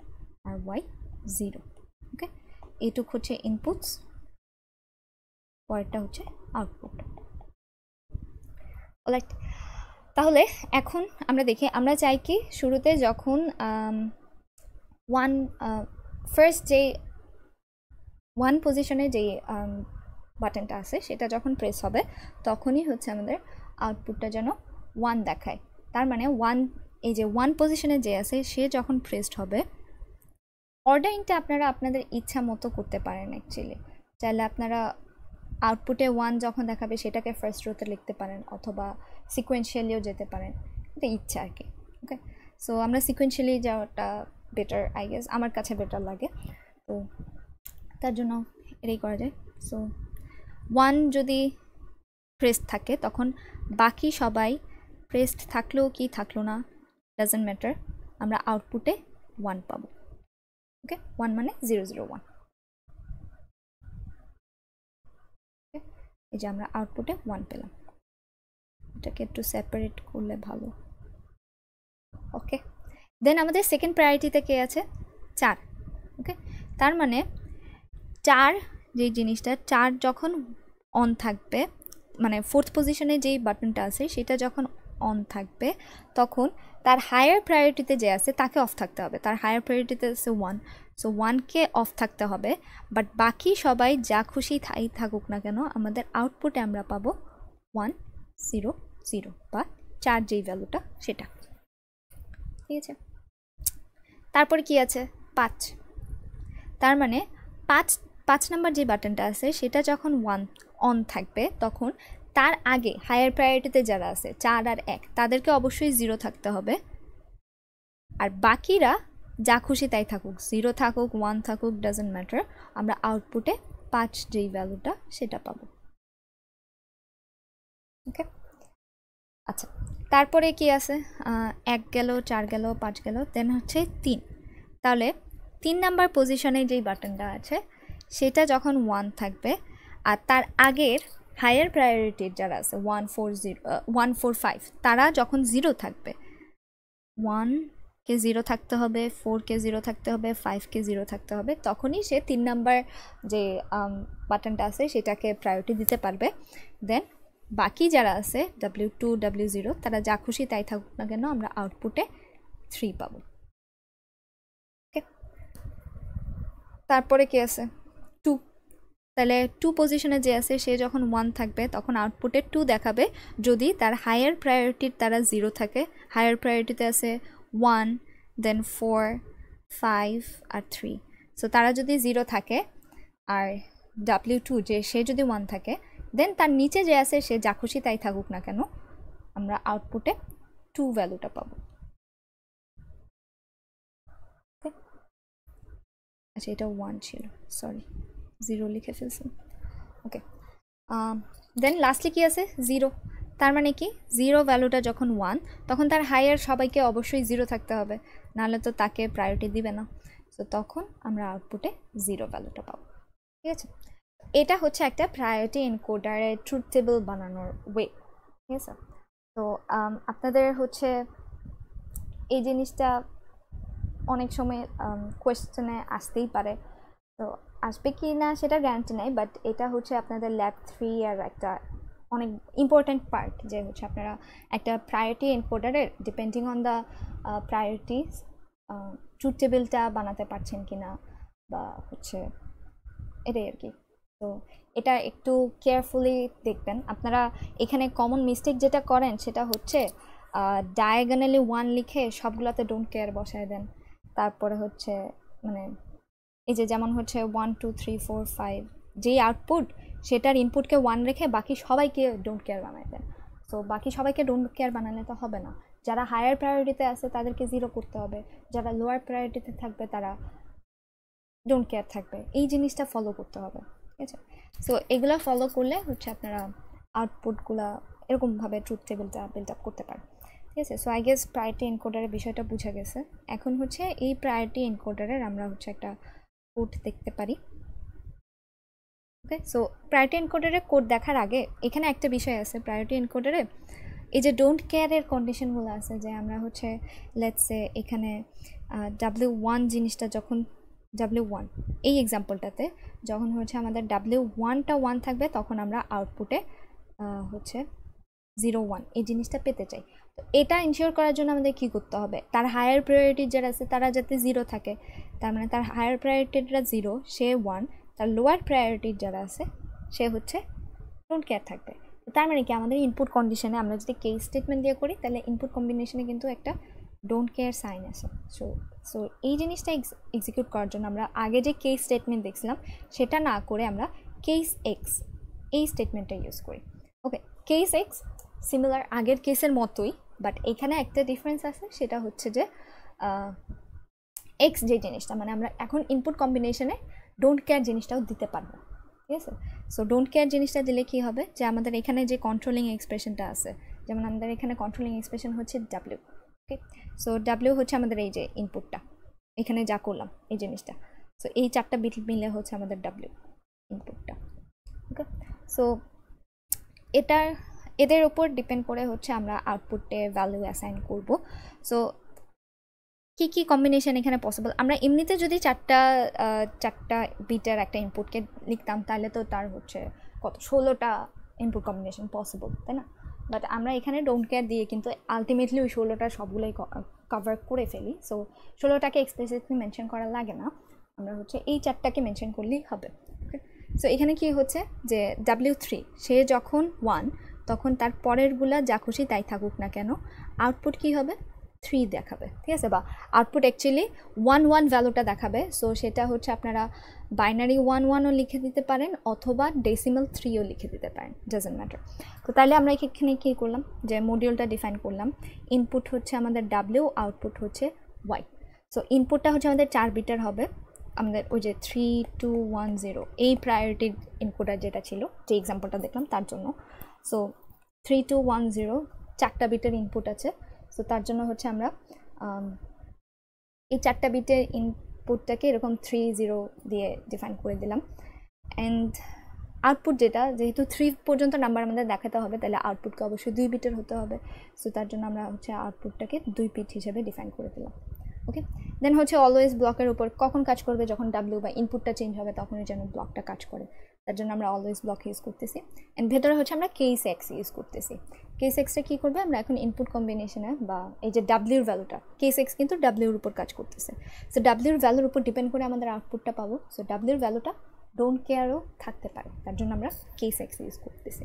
আর Y0। ওকে, এইটুক হচ্ছে ইনপুটস, পরেরটা হচ্ছে আউটপুট। অলরাইট, তাহলে এখন আমরা দেখি আমরা চাই কি শুরুতে যখন ফার্স্ট যে 1 পজিশনে যে বাটনটা আছে সেটা যখন প্রেস হবে তখনই হচ্ছে আমাদের আউটপুটটা যেন 1 দেখায়। তার মানে 1, এই যে 1 পজিশনে যে আছে সে যখন প্রেসড হবে, অর্ডারিংটা আপনারা আপনাদের ইচ্ছা মতো করতে পারেন। অ্যাকচুয়ালি চাইলে আপনারা আউটপুটে 1 যখন দেখাবে সেটাকে ফার্স্ট রোতে লিখতে পারেন, অথবা সিকোয়েন্সিয়ালিও যেতে পারেন, এটা ইচ্ছা আর কি। ওকে, সো আমরা সিকোয়েন্সিয়ালি যাওয়াটা বেটার, আই গেস, আমার কাছে বেটার লাগে, তো তার জন্য এটাই করা যায়। সো 1 যদি প্রেসড থাকে তখন বাকি সবাই প্রেসড থাকলেও কি থাকলো না ডাজন্ট ম্যাটার, আমরা আউটপুটে 1 পাবো। ওকে, 1 মানে 001। এই যে আমরা আউটপুটে 1 পেলাম। এটাকে একটু সেপারেট করলে ভালো। ওকে, দেন আমাদের সেকেন্ড প্রায়োরিটিতে কে আছে? 4। ওকে, তার মানে 4 যে জিনিসটা, 4 যখন অন থাকবে, মানে 4th পজিশনে যেই বাটনটা আছে সেটা যখন অন থাকবে তখন তার হায়ার প্রায়োরিটিতে যে আছে তাকে অফ থাকতে হবে। তার হায়ার প্রায়োরিটিতে আছে 1, সো 1কে অফ থাকতে হবে। বাট বাকি সবাই যা খুশি তাই থাকুক না কেন, আমাদের আউটপুটে আমরা পাবো 1 0 0, বা 4 যেই ভ্যালুটা সেটা। ঠিক আছে, তারপরে কি আছে? 5। তার মানে 5 নাম্বার যে বাটনটা আছে সেটা যখন 1 অন থাকবে তখন তার আগে হায়ার প্রায়োরিটিতে যারা আছে 4 আর 1 তাদেরকে অবশ্যই 0 থাকতে হবে, আর বাকিরা যা খুশি তাই থাকুক, 0 থাকুক 1 থাকুক ডাজন্ট ম্যাটার, আমরা আউটপুটে 5 যেই ভ্যালুটা সেটা পাবো। ওকে, আচ্ছা, তারপরে কি আছে? 1 গেল, 4 গেল, 5 গেল, দেন হচ্ছে 3। তাহলে 3 নাম্বার পজিশনে যেই বাটনটা আছে সেটা যখন 1 থাকবে আর তার আগের হায়ার প্রায়োরিটির যারা আছে 145 তারা যখন 0 থাকবে, 1কে 0 থাকতে হবে, 4কে 0 থাকতে হবে, 5কে 0 থাকতে হবে, তখনই সে 3 নাম্বার যে বাটনটা আছে সেটাকে প্রায়োরিটি দিতে পারবে। দেন বাকি যারা আছে W2 W0 তারা যা খুশি তাই থাকুক না কেন, আমরা আউটপুটে 3 পাবো। ওকে, তারপরে কি আছে? 2। তাহলে 2 পজিশনে যে আছে সে যখন 1 থাকবে তখন আউটপুটে 2 দেখাবে যদি তার হায়ার প্রায়োরিটির তারা 0 থাকে। হায়ার প্রায়োরিটিতে আছে 1, দেন 4, 5 আর 3, সো তারা যদি 0 থাকে আর W2 যে সে যদি 1 থাকে, দেন তার নিচে যে আছে সে যা খুশি তাই থাকুক না কেন, আমরা আউটপুটে 2 ভ্যালুটা পাবো। আচ্ছা, এটা 1 ছিল, সরি 0 লিখে ফেলছি। ওকে, দেন লাস্টলি কি আছে? 0। তার মানে কি 0 ভ্যালুটা যখন 1 তখন তার হায়ার সবাইকে অবশ্যই 0 থাকতে হবে, নাহলে তো তাকে প্রায়োরিটি দিবে না, সো তখন আমরা আউটপুটে 0 ভ্যালুটা পাবো। ঠিক আছে, এটা হচ্ছে একটা প্রায়োরিটি এনকোডারের ট্রুথ টেবিল বানানোর ওয়ে। ঠিক আছে, তো আপনাদের হচ্ছে এই জিনিসটা অনেক সময় কোয়েশ্চেনে আসতেই পারে, তো আসবে কি না সেটা গ্যারান্টি নাই, বাট এটা হচ্ছে আপনাদের ল্যাব 3 আর একটা অনেক ইম্পর্ট্যান্ট পার্ট, যে হচ্ছে আপনারা একটা প্রায়োরিটি এনকোডারের depending on the priorities truth টেবিলটা বানাতে পারছেন কিনা, বা হচ্ছে এটাই আর কি। তো এটা একটু কেয়ারফুলি দেখবেন আপনারা। এখানে কমন মিস্টেক যেটা করেন সেটা হচ্ছে ডায়াগোনালি 1 লিখে সবগুলোতে ডোন্ট কেয়ার বসায় দেন। তারপরে হচ্ছে মানে এই যে যেমন হচ্ছে 1 2 3 4 5 যেই আউটপুট সেটার ইনপুটকে 1 রেখে বাকি সবাইকে ডোন্ট কেয়ার বানায় দেন। সো বাকি সবাইকে ডোন্ট কেয়ার বানালে তো হবে না, যারা হায়ার প্রায়োরিটিতে আছে তাদেরকে 0 করতে হবে, যারা লোয়ার প্রায়োরিটিতে থাকবে তারা ডোন্ট কেয়ার থাকবে, এই জিনিসটা ফলো করতে হবে। ঠিক আছে, সো এগুলো ফলো করলে হচ্ছে আপনারা আউটপুটগুলো এরকমভাবে ট্রুথ টেবিলটা বিল্ড আপ করতে পারেন। ঠিক আছে, সো আই গেস প্রায়োরিটি এনকোডারের বিষয়টা বোঝা গেছে। এখন হচ্ছে এই প্রায়োরিটি এনকোডারের আমরা হচ্ছে একটা কোড দেখতে পারি। ওকে, সো প্রায়োরিটি এনকোডারে কোড দেখার আগে এখানে একটা বিষয় আছে প্রায়োরিটি এনকোডারে, এই যে ডোন্ট কেয়ারের কন্ডিশনগুলো আছে, যে আমরা হচ্ছে লেটসে এখানে W1 জিনিসটা যখন W1 এই এক্সাম্পলটাতে যখন হচ্ছে আমাদের W1টা 1 থাকবে তখন আমরা আউটপুটে হচ্ছে 01 এই জিনিসটা পেতে চাই। তো এটা ইনশিওর করার জন্য আমাদের কী করতে হবে? তার হায়ার প্রায়োরিটি যারা আছে তারা যাতে 0 থাকে, তার মানে তার হায়ার প্রায়োরিটিটা 0 সে 1, তার লোয়ার প্রায়োরিটির যারা আছে সে হচ্ছে ডোন্ট কেয়ার থাকবে। তার মানে কি আমাদের ইনপুট কন্ডিশনে আমরা যদি কেস স্টেটমেন্ট দিয়ে করি তাহলে ইনপুট কম্বিনেশনে কিন্তু একটা ডোন্ট কেয়ার সাইন আছে। সো সো এই জিনিসটা এক্সিকিউট করার জন্য আমরা আগে যে কেস স্টেটমেন্ট দেখছিলাম সেটা না করে আমরা কেস এক্স এই স্টেটমেন্টটা ইউজ করি। ওকে, কেস এক্স সিমিলার আগের কেসের মতোই, বাট এখানে একটা ডিফারেন্স আছে, সেটা হচ্ছে যে এক্স যে জিনিসটা মানে আমরা এখন ইনপুট কম্বিনেশনে ডোন্ট কেয়ার জিনিসটাও দিতে পারবো, ঠিক আছে। সো ডোন্ট কেয়ার জিনিসটা দিলে কি হবে যে আমাদের এখানে যে কন্ট্রোলিং এক্সপ্রেশনটা আছে, যেমন আমাদের এখানে কন্ট্রোলিং এক্সপ্রেশন হচ্ছে ডাব্লিউ। ওকে, সো ডাব্লিউ হচ্ছে আমাদের এই যে ইনপুটটা, এখানে যা করলাম এই জিনিসটা, সো এই 4টা বিট মিলে হচ্ছে আমাদের ডাব্লিউ ইনপুটটা। ওকে, সো এদের উপর ডিপেন্ড করে হচ্ছে আমরা আউটপুটে ভ্যালু অ্যাসাইন করব। সো কি কি কম্বিনেশন এখানে পসিবল, আমরা এমনিতে যদি চারটা বিটের একটা ইনপুটকে লিখতাম তাহলে তো তার হচ্ছে কত 16টা ইনপুট কম্বিনেশন পসিবল, তাই না? বাট আমরা এখানে ডোন্ট কেয়ার দিয়ে কিন্তু আলটিমেটলি ওই 16টা সবগুলোই কভার করে ফেলি। সো 16টাকে এক্সপ্লিসিটলি মেনশন করা লাগে না, আমরা হচ্ছে এই 4টাকে মেনশন করলেই হবে। ওকে, সো এখানে কি হচ্ছে যে W3 সে যখন 1 তখন তার পরেরগুলা যা খুশি তাই থাকুক না কেন আউটপুট কি হবে 3 দেখাবে, ঠিক আছে, বা আউটপুট অ্যাকচুয়ালি 1 ভ্যালুটা দেখাবে। সো সেটা হচ্ছে আপনারা বাইনারি 1ও লিখে দিতে পারেন অথবা ডেসিমাল 3ও লিখে দিতে পারেন, ডাজন্ট ম্যাটার। তো তাহলে আমরা এখানে কী করলাম যে মডিউলটা ডিফাইন করলাম, ইনপুট হচ্ছে আমাদের ডাব্লিউ, আউটপুট হচ্ছে ওয়াই। সো ইনপুটটা হচ্ছে আমাদের 4 বিটের হবে, আমাদের ওই যে 3210 এই প্রায়োরিটি ইনপুটার যেটা ছিল যে এক্সাম্পলটা দেখলাম তার জন্য। সো 3210 4টা বিটের ইনপুট আছে। সো তার জন্য হচ্ছে আমরা এই 4টা বিটের ইনপুটটাকে এরকম 30 দিয়ে ডিফাইন করে দিলাম। অ্যান্ড আউটপুট যেটা যেহেতু 3 পর্যন্ত নাম্বার আমাদের দেখাতে হবে তাহলে আউটপুটকে অবশ্যই 2 বিটের হতে হবে। সো তার জন্য আমরা হচ্ছে আউটপুটটাকে 2 বিট হিসেবে ডিফাইন করে দিলাম। ওকে, দেন হচ্ছে অলওয়েজ ব্লকের উপর কখন কাজ করবে, যখন ডাব্লিউ বা ইনপুটটা চেঞ্জ হবে তখনই যেন ব্লকটা কাজ করে, তার জন্য আমরা অলওয়েজ ব্লক ইউজ করতেছি। অ্যান্ড ভেতরে হচ্ছে আমরা কেস এক্স ইউজ করতেছি। কেস এক্সটা কী করবে, আমরা এখন ইনপুট কম্বিনেশনে বা এই যে ডাব্লিউর ভ্যালুটা, কেস এক্স কিন্তু ডাব্লিউর উপর কাজ করতেছে। সো ডাব্লিউর ভ্যালুর উপর ডিপেন্ড করে আমাদের আউটপুটটা পাবো। সো ডাব্লিউর ভ্যালুটা ডোন্ট কেয়ারও থাকতে পারে, তার জন্য আমরা কেস এক্স ইউজ করতেছি।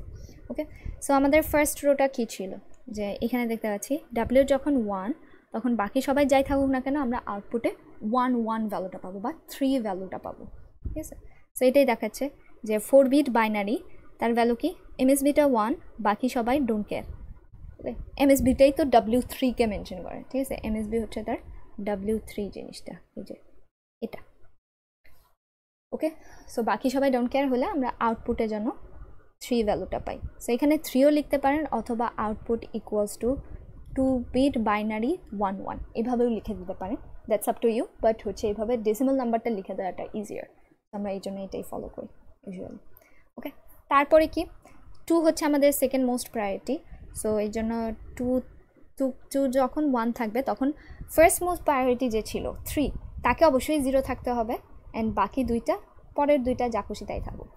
ওকে, সো আমাদের ফার্স্ট রোটা কী ছিল, যে এখানে দেখতে পাচ্ছি ডাব্লিউ যখন 1 তখন বাকি সবাই যাই থাকুক না কেন আমরা আউটপুটে 1 ভ্যালুটা পাবো বা 3 ভ্যালুটা পাবো, ঠিক আছে। সো এটাই দেখাচ্ছে যে 4 বিট বাইনারি, তার ভ্যালু কি এমএসবিটা 1, বাকি সবাই ডোন্ট কেয়ার। ওকে, এমএসবিটাই তো W3কে মেনশন করে, ঠিক আছে, এমএসবি হচ্ছে তার W3 জিনিসটা, এই যে এটা। ওকে, সো বাকি সবাই ডোন্ট কেয়ার হলে আমরা আউটপুটে যেন 3 ভ্যালুটা পাই। সো এখানে 3ও লিখতে পারেন অথবা output equals to 2 bit binary 1 এভাবেও লিখে দিতে পারেন, that's up to you. But হচ্ছে এইভাবে ডেসিমাল নাম্বারটা লিখে দেওয়াটা ইজিয়ার, আমরা এই জন্য এটাই ফলো করি ইউজুয়ালি। ওকে, তারপরে কি 2 হচ্ছে আমাদের সেকেন্ড মোস্ট প্রায়োরিটি। সো এই জন্য 2 যখন 1 থাকবে তখন ফার্স্ট মোস্ট প্রায়োরিটি যে ছিল 3 তাকে অবশ্যই 0 থাকতে হবে, অ্যান্ড বাকি দুইটা পরের দুইটা যা খুশি তাই থাকুক।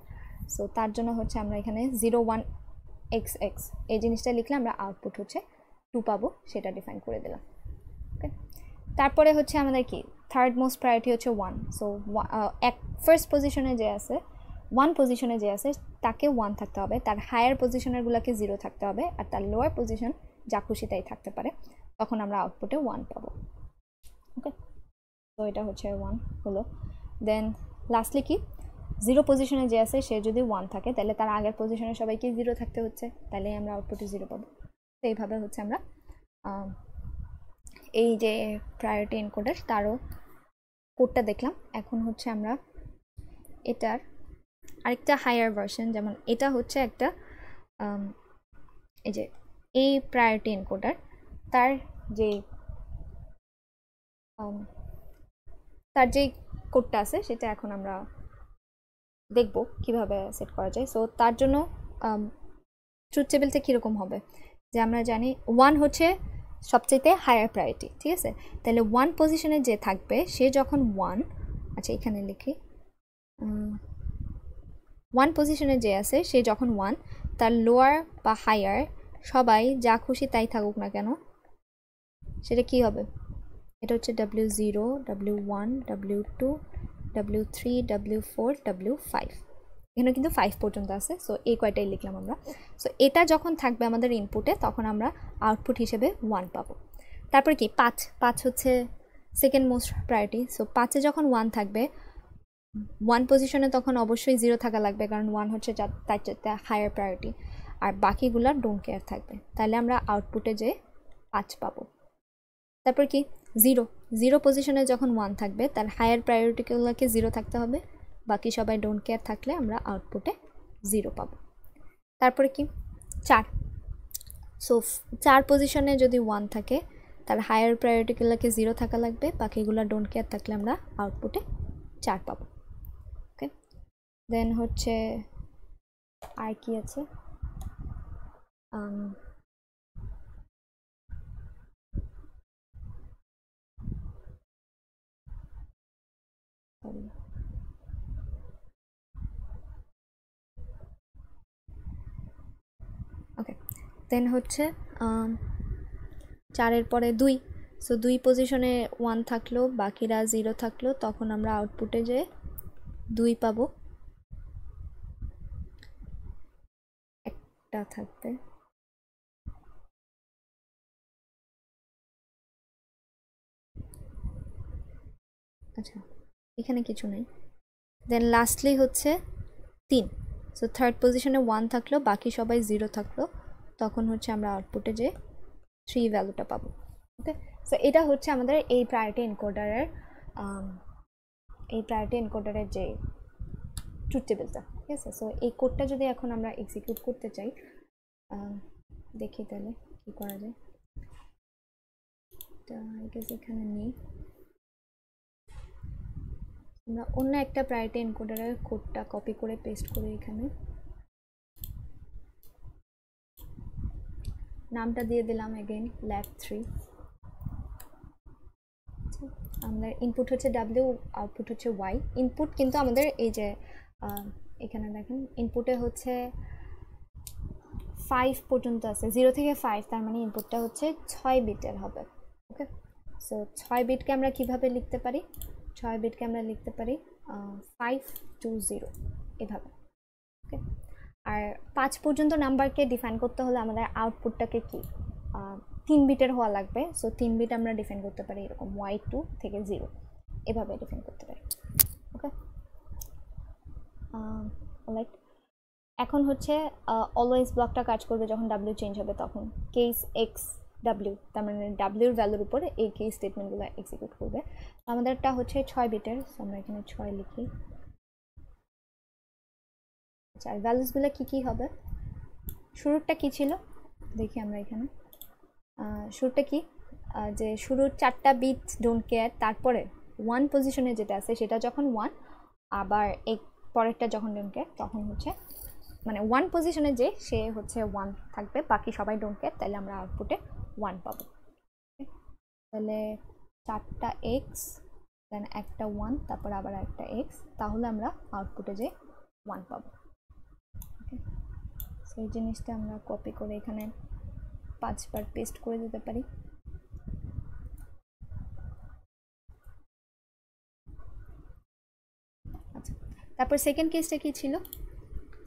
সো তার জন্য হচ্ছে আমরা এখানে 01XX এই জিনিসটা লিখলে আমরা আউটপুট হচ্ছে 2 পাবো, সেটা ডিফাইন করে দিলাম। ওকে, তারপরে হচ্ছে আমাদের কি থার্ড মোস্ট প্রায়োরিটি হচ্ছে 1। সো ফার্স্ট পজিশনে যে আছে 1 পজিশনে যে আছে তাকে 1 থাকতে হবে, তার হায়ার পজিশনেরগুলোকে 0 থাকতে হবে, আর তার লোয়ার পজিশন যা খুশি তাই থাকতে পারে, তখন আমরা আউটপুটে 1 পাবো। ওকে, তো এটা হচ্ছে 1 হলো। দেন লাস্টলি কি 0 পজিশনে যে আছে সে যদি 1 থাকে তাহলে তার আগের পজিশনে সবাইকে 0 থাকতে হচ্ছে, তাহলে আমরা আউটপুটে 0 পাবো। তো এইভাবে হচ্ছে আমরা এই যে প্রায়োরিটি এনকোডার তারও কোডটা দেখলাম। এখন হচ্ছে আমরা এটার আরেকটা হায়ার ভার্সন, যেমন এটা হচ্ছে একটা এই যে এই প্রায়োরিটি এনকোডার তার যে কোডটা আছে সেটা এখন আমরা দেখব কিভাবে সেট করা যায়। সো তার জন্য ট্রুথ টেবিলটা কীরকম হবে, যে আমরা জানি 1 হচ্ছে সবচেয়ে হায়ার প্রায়োরিটি, ঠিক আছে, তাহলে 1 পজিশনে যে থাকবে সে যখন 1, আচ্ছা এখানে লিখি 1 পজিশনে যে আছে সে যখন 1, তার লোয়ার বা হায়ার সবাই যা খুশি তাই থাকুক না কেন সেটা কি হবে, এটা হচ্ছে W0, W1, W2, W3, W4, W5, এখানে কিন্তু 5 পর্যন্ত আছে, সো এই কয়টাই লিখলাম আমরা। সো এটা যখন থাকবে আমাদের ইনপুটে তখন আমরা আউটপুট হিসেবে 1 পাবো। তারপর কি 5 হচ্ছে সেকেন্ড মোস্ট প্রায়োরিটি। সো 5-এ যখন 1 থাকবে 1 পজিশনে তখন অবশ্যই 0 থাকা লাগবে, কারণ 1 হচ্ছে তার চাইতে হায়ার প্রায়োরিটি, আর বাকিগুলো ডোন্ট কেয়ার থাকবে। তাহলে আমরা আউটপুটে যে 5 পাবো। তারপর কি 0 পজিশনে যখন 1 থাকবে তার হায়ার প্রায়োরিটিগুলোকে 0 থাকতে হবে, বাকি সবাই ডোন্ট কেয়ার থাকলে আমরা আউটপুটে 0 পাবো। তারপরে কি 4, সো 4 পজিশনে যদি 1 থাকে তার হায়ার প্রায়োরিটিগুলোকে 0 থাকা লাগবে, বাকিগুলো ডোন্ট কেয়ার থাকলে আমরা আউটপুটে 4 পাবো। ওকে, দেন হচ্ছে আর কি আছে, ওকে, দেন হচ্ছে 4-এর পরে 2, সো 2 পজিশনে 1 থাকলো, বাকিরা 0 থাকলো, তখন আমরা আউটপুটে যে 2 পাবো। একটা থাকবে, আচ্ছা এখানে কিছু নেই। দেন লাস্টলি হচ্ছে 3, সো থার্ড পজিশনে 1 থাকলো, বাকি সবাই 0 থাকলো, তখন হচ্ছে আমরা আউটপুটে যে 3 ভ্যালুটা পাবো। ওকে, সো এটা হচ্ছে আমাদের এই প্রায়োরিটি এনকোডারের যে ট্রুথ টেবিলটা, ঠিক আছে। সো এই কোডটা যদি এখন আমরা এক্সিকিউট করতে চাই, দেখি তাহলে কি করা যায়। আই গেস এখানে নেই, আমরা অন্য একটা প্রায়োরিটি এনকোডারের কোডটা কপি করে পেস্ট করে এখানে নামটা দিয়ে দিলাম এগেইন ল্যাব 3। আমাদের ইনপুট হচ্ছে ডাব্লিউ, আউটপুট হচ্ছে ওয়াই। ইনপুট কিন্তু আমাদের এই যে এখানে দেখেন ইনপুটে হচ্ছে 5 পর্যন্ত আছে, 0 থেকে 5, তার মানে ইনপুটটা হচ্ছে 6 বিটের হবে। ওকে, সো 6 বিটকে আমরা কিভাবে লিখতে পারি, 6 বিটকে আমরা লিখতে পারি 520 এভাবে। ওকে, আর 5 পর্যন্ত নাম্বারকে ডিফাইন করতে হলে আমাদের আউটপুটটাকে কি 3 বিটের হওয়া লাগবে। সো 3 বিট আমরা ডিফাইন করতে পারি এরকম y2 থেকে 0 এভাবে ডিফাইন করতে পারি। ওকে, লাইক এখন হচ্ছে অলওয়েজ ব্লকটা কাজ করবে যখন ডাব্লিউ চেঞ্জ হবে, তখন কেস এক্স ডাব্লিউ, তার মানে ডাব্লিউর ভ্যালুর উপরে এই কেস স্টেটমেন্টগুলো এক্সিকিউট করবে। আমাদেরটা হচ্ছে 6 বিটের, সো আমরা এখানে 6 লিখি। আচ্ছা, আর ভ্যালুসগুলো কী হবে, শুরুরটা কি ছিল দেখি আমরা এখানে। শুরুটা কি, যে শুরুর 4টা বিট ডোন্ট কেয়ার, তারপরে 1 পজিশনে যেটা আছে সেটা যখন 1, আবার এই পরেরটা যখন ডোন্ট কেয়ার তখন হচ্ছে মানে 1 পজিশনে যে সে হচ্ছে 1 থাকবে, বাকি সবাই ডোন্ট কেয়ার, তাহলে আমরা আউটপুটে 1 পাবো। তাহলে 4টা এক্স, দেন একটা 1, তারপর আবার একটা এক্স, তাহলে আমরা আউটপুটে যে 1 পাবো। ওকে, সেই জিনিসটা আমরা কপি করে এখানে 5 বার পেস্ট করে দিতে পারি। আচ্ছা, তারপর সেকেন্ড কেসটা কি ছিল,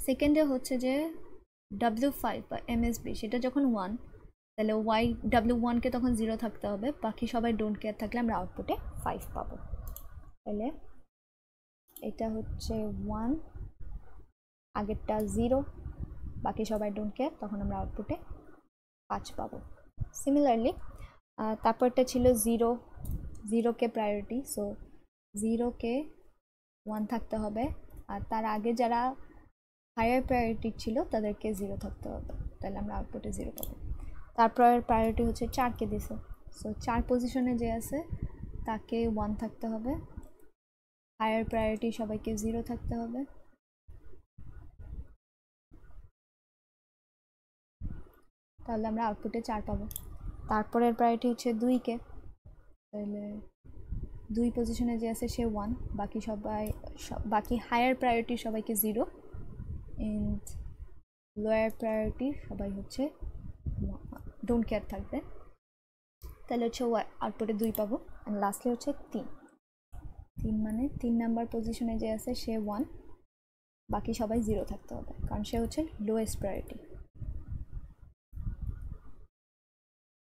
সেকেন্ডে হচ্ছে যে W5 বা MSB সেটা যখন 1, তাহলে W1কে তখন 0 থাকতে হবে, বাকি সবাই ডোন্ট কেয়ার থাকলে আমরা আউটপুটে 5 পাবো। তাহলে এটা হচ্ছে 1, আগেরটা 0, বাকি সবাই ডোন্ট কেয়ার, তখন আমরা আউটপুটে 5 পাবো। সিমিলারলি তারপরটা ছিল 0কে প্রায়োরিটি, সো 0কে 1 থাকতে হবে, আর তার আগে যারা হায়ার প্রায়োরিটি ছিল তাদেরকে 0 থাকতে হবে, তাহলে আমরা আউটপুটে 0 পাবো। তারপর প্রায়োরিটি হচ্ছে 4কে দিছে, সো 4 পজিশনে যে আছে তাকে 1 থাকতে হবে, হায়ার প্রায়োরিটি সবাইকে 0 থাকতে হবে, তাহলে আমরা আউটপুটে 4 পাবো। তারপরের প্রায়োরিটি হচ্ছে 2কে, তাহলে 2 পজিশনে যে আছে সে 1, বাকি হায়ার প্রায়োরিটি সবাইকে 0, এন্ড লোয়ার প্রায়োরিটি সবাই হচ্ছে ডোন্ট কেয়ার থাকবে, তাহলে হচ্ছে আউটপুটে 2 পাবো। অ্যান্ড লাস্টলি হচ্ছে 3 মানে 3 নাম্বার পজিশনে যে আছে সে 1, বাকি সবাই 0 থাকতে হবে, কারণ সে হচ্ছে লোয়েস্ট প্রায়োরিটি।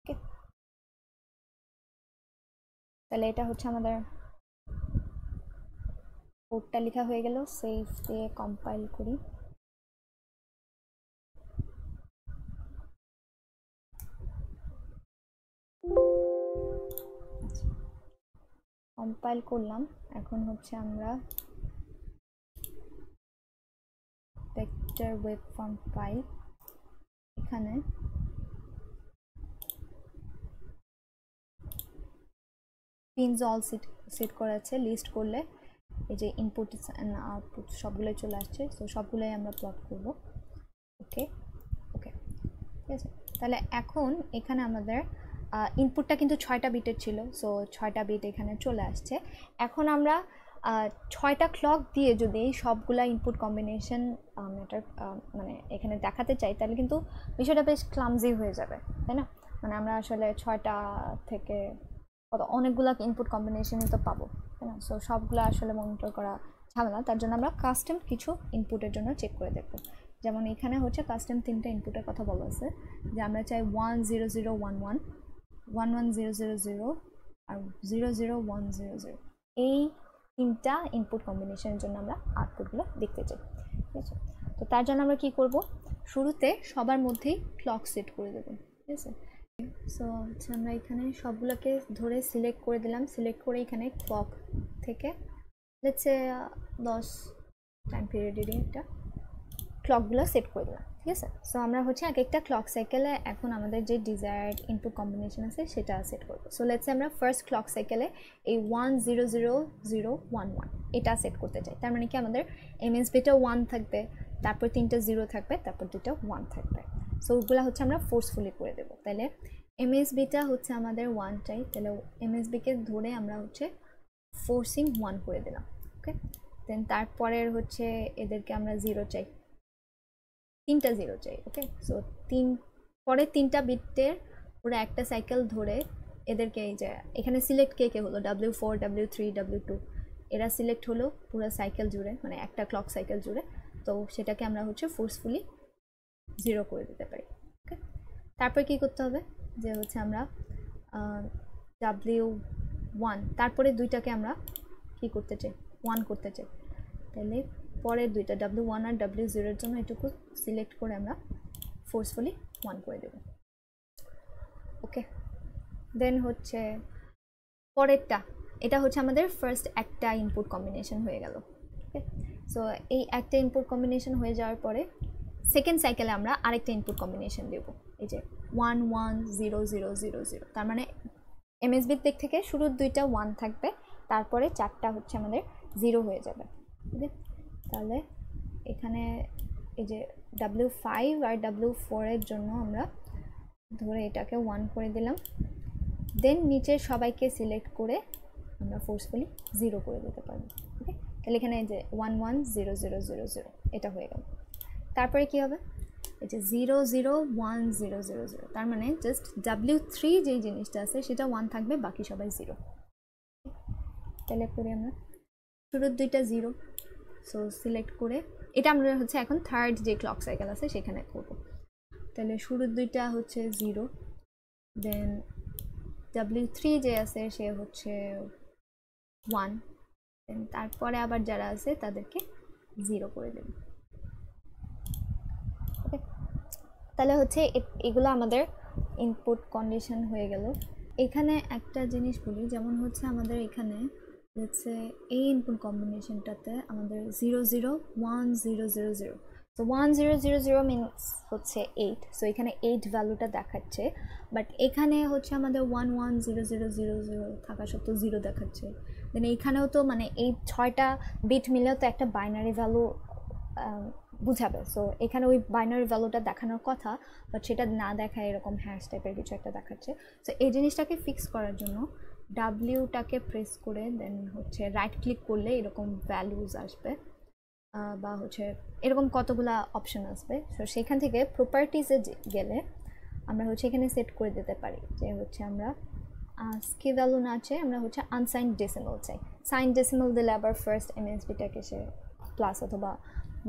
ওকে, তাহলে এটা হচ্ছে আমাদের কোডটা লেখা হয়ে গেল। সেভ দিয়ে কম্পাইল করি। কম্পাইল করলাম। এখন হচ্ছে আমরা ভেক্টর ওয়েব ফর্ম ফাইল, এখানে পিনস অল সেট করা আছে। লিস্ট করলে এই যে ইনপুট অ্যান্ড আউটপুট সবগুলোই চলে আসছে, সো সবগুলোই আমরা প্লট করব। ওকে ওকে, ঠিক আছে। তাহলে এখন এখানে আমাদের ইনপুটটা কিন্তু 6টা বিটের ছিল, সো 6টা বিট এখানে চলে আসছে। এখন আমরা 6টা ক্লক দিয়ে যদি সবগুলা ইনপুট কম্বিনেশন মানে এখানে দেখাতে চাই, তাহলে কিন্তু বিষয়টা বেশ ক্লামজি হয়ে যাবে, তাই না? মানে আমরা আসলে 6টা থেকে অনেকগুলো ইনপুট কম্বিনেশনই তো পাবো, তাই না? সো সবগুলো আসলে মনিটর করা ঝামেলা। তার জন্য আমরা কাস্টম কিছু ইনপুটের জন্য চেক করে দেখবো। যেমন এখানে হচ্ছে কাস্টম 3টা ইনপুটের কথা বলা আছে, যে আমরা চাই 10011, 11000 আর 00100। এই 3টা ইনপুট কম্বিনেশনের জন্য আমরা আউটপুটগুলো দেখতে চাই, ঠিক আছে। তো তার জন্য আমরা কি করব, শুরুতে সবার মধ্যেই ক্লক সেট করে দেবো, ঠিক আছে। সো হচ্ছে আমরা এখানে সবগুলোকে ধরে সিলেক্ট করে দিলাম। সিলেক্ট করে এখানে ক্লক থেকে লেটস 10 টাইম পিরিয়ডের একটা ক্লকগুলো সেট করে দিলাম, ঠিক আছে। সো আমরা হচ্ছে এক একটা ক্লক সাইকেলে এখন আমাদের যে ডিজায়ার্ড ইনপুট কম্বিনেশন আছে সেটা সেট করবো। সো লেটস আমরা ফার্স্ট ক্লক সাইকেলে এই 100011 এটা সেট করতে চাই। তার মানে কি আমাদের এমএসবিটা 1 থাকবে, তারপর 3টা 0 থাকবে, তারপর 2টা 1 থাকবে। সো ওগুলো হচ্ছে আমরা ফোর্সফুলি করে দেবো। তাহলে এমএসবিটা হচ্ছে আমাদের 1 চাই, তাহলে এমএসবিকে ধরে আমরা হচ্ছে ফোর্সিং 1 করে দিলাম। ওকে, দেন তারপরের হচ্ছে এদেরকে আমরা 0 চাই, 3টা 0 চাই। ওকে, সো পরে 3টা বিটের পুরো একটা সাইকেল ধরে এদেরকে এই যে এখানে সিলেক্ট কে হলো W4 W3 W2, এরা সিলেক্ট হলো পুরো সাইকেল জুড়ে, মানে একটা ক্লক সাইকেল জুড়ে। তো সেটাকে আমরা হচ্ছে ফোর্সফুলি 0 করে দিতে পারি। ওকে, তারপর কি করতে হবে, যে হচ্ছে আমরা W1 তারপরে 2টাকে আমরা কি করতে চাই, 1 করতে চাই। তাহলে পরের 2টা W1 আর W0 এর জন্য এটুকু সিলেক্ট করে আমরা ফোর্সফুলি 1 করে দেব। ওকে, দেন হচ্ছে পরেরটা, এটা হচ্ছে আমাদের ফার্স্ট একটা ইনপুট কম্বিনেশন হয়ে গেল। ওকে, সো এই একটা ইনপুট কম্বিনেশন হয়ে যাওয়ার পরে সেকেন্ড সাইকেলে আমরা আরেকটা ইনপুট কম্বিনেশন দেব, এই যে 110000। তার মানে এমএসবির দিক থেকে শুরুর 2টা 1 থাকবে, তারপরে 4টা হচ্ছে আমাদের 0 হয়ে যাবে। তাহলে এখানে এই যে W5 আর W4 এর জন্য আমরা ধরে এটাকে 1 করে দিলাম। দেন নিচের সবাইকে সিলেক্ট করে আমরা ফোর্সফুলি 0 করে দিতে পারবো। ওকে, তাহলে এখানে এই যে 110000 এটা হয়ে গেল। তারপরে কি হবে, এই যে 001000, তার মানে জাস্ট W3 যেই জিনিসটা আছে সেটা 1 থাকবে, বাকি সবাই 0। তাহলে করি আমরা শুরুর 2টা 0, সো সিলেক্ট করে এটা আমরা হচ্ছে এখন থার্ড যে ক্লক সাইকেল আছে সেখানে করব। তাহলে শুরুর 2টা হচ্ছে 0, দেন W3 যে আছে সে হচ্ছে 1, দেন তারপরে আবার যারা আছে তাদেরকে 0 করে দেব। ওকে, তাহলে হচ্ছে এগুলো আমাদের ইনপুট কন্ডিশন হয়ে গেল। এখানে একটা জিনিস বলি, যেমন হচ্ছে আমাদের এখানে হচ্ছে এই ইনপুট কম্বিনেশনটাতে আমাদের 001000, তো 1000 মিনস হচ্ছে 8, সো এখানে 8 ভ্যালুটা দেখাচ্ছে, বাট এখানে হচ্ছে আমাদের 110000 থাকা সত্ত্বেও 0 দেখাচ্ছে। দেন এইখানেও তো মানে এই 6টা বিট মিলেও তো একটা বাইনারি ভ্যালু বুঝাবে, সো এখানে ওই বাইনারি ভ্যালুটা দেখানোর কথা, বাট সেটা না দেখায় এরকম হ্যাশ টাইপের কিছু একটা দেখাচ্ছে। সো এই জিনিসটাকে ফিক্স করার জন্য ডাব্লিউটাকে প্রেস করে দেন হচ্ছে রাইট ক্লিক করলে এরকম ভ্যালুজ আসবে, বা হচ্ছে এরকম কতগুলা অপশন আসবে। সো সেখান থেকে প্রপার্টিসে গেলে আমরা হচ্ছে এখানে সেট করে দিতে পারি যে হচ্ছে আমরা স্কি ভ্যালু না চাই, আমরা হচ্ছে আনসাইন্ড ডেসিমাল চাই। সাইন ডেসিমাল দিলে আবার ফার্স্ট এমএসবিটাকে সে প্লাস অথবা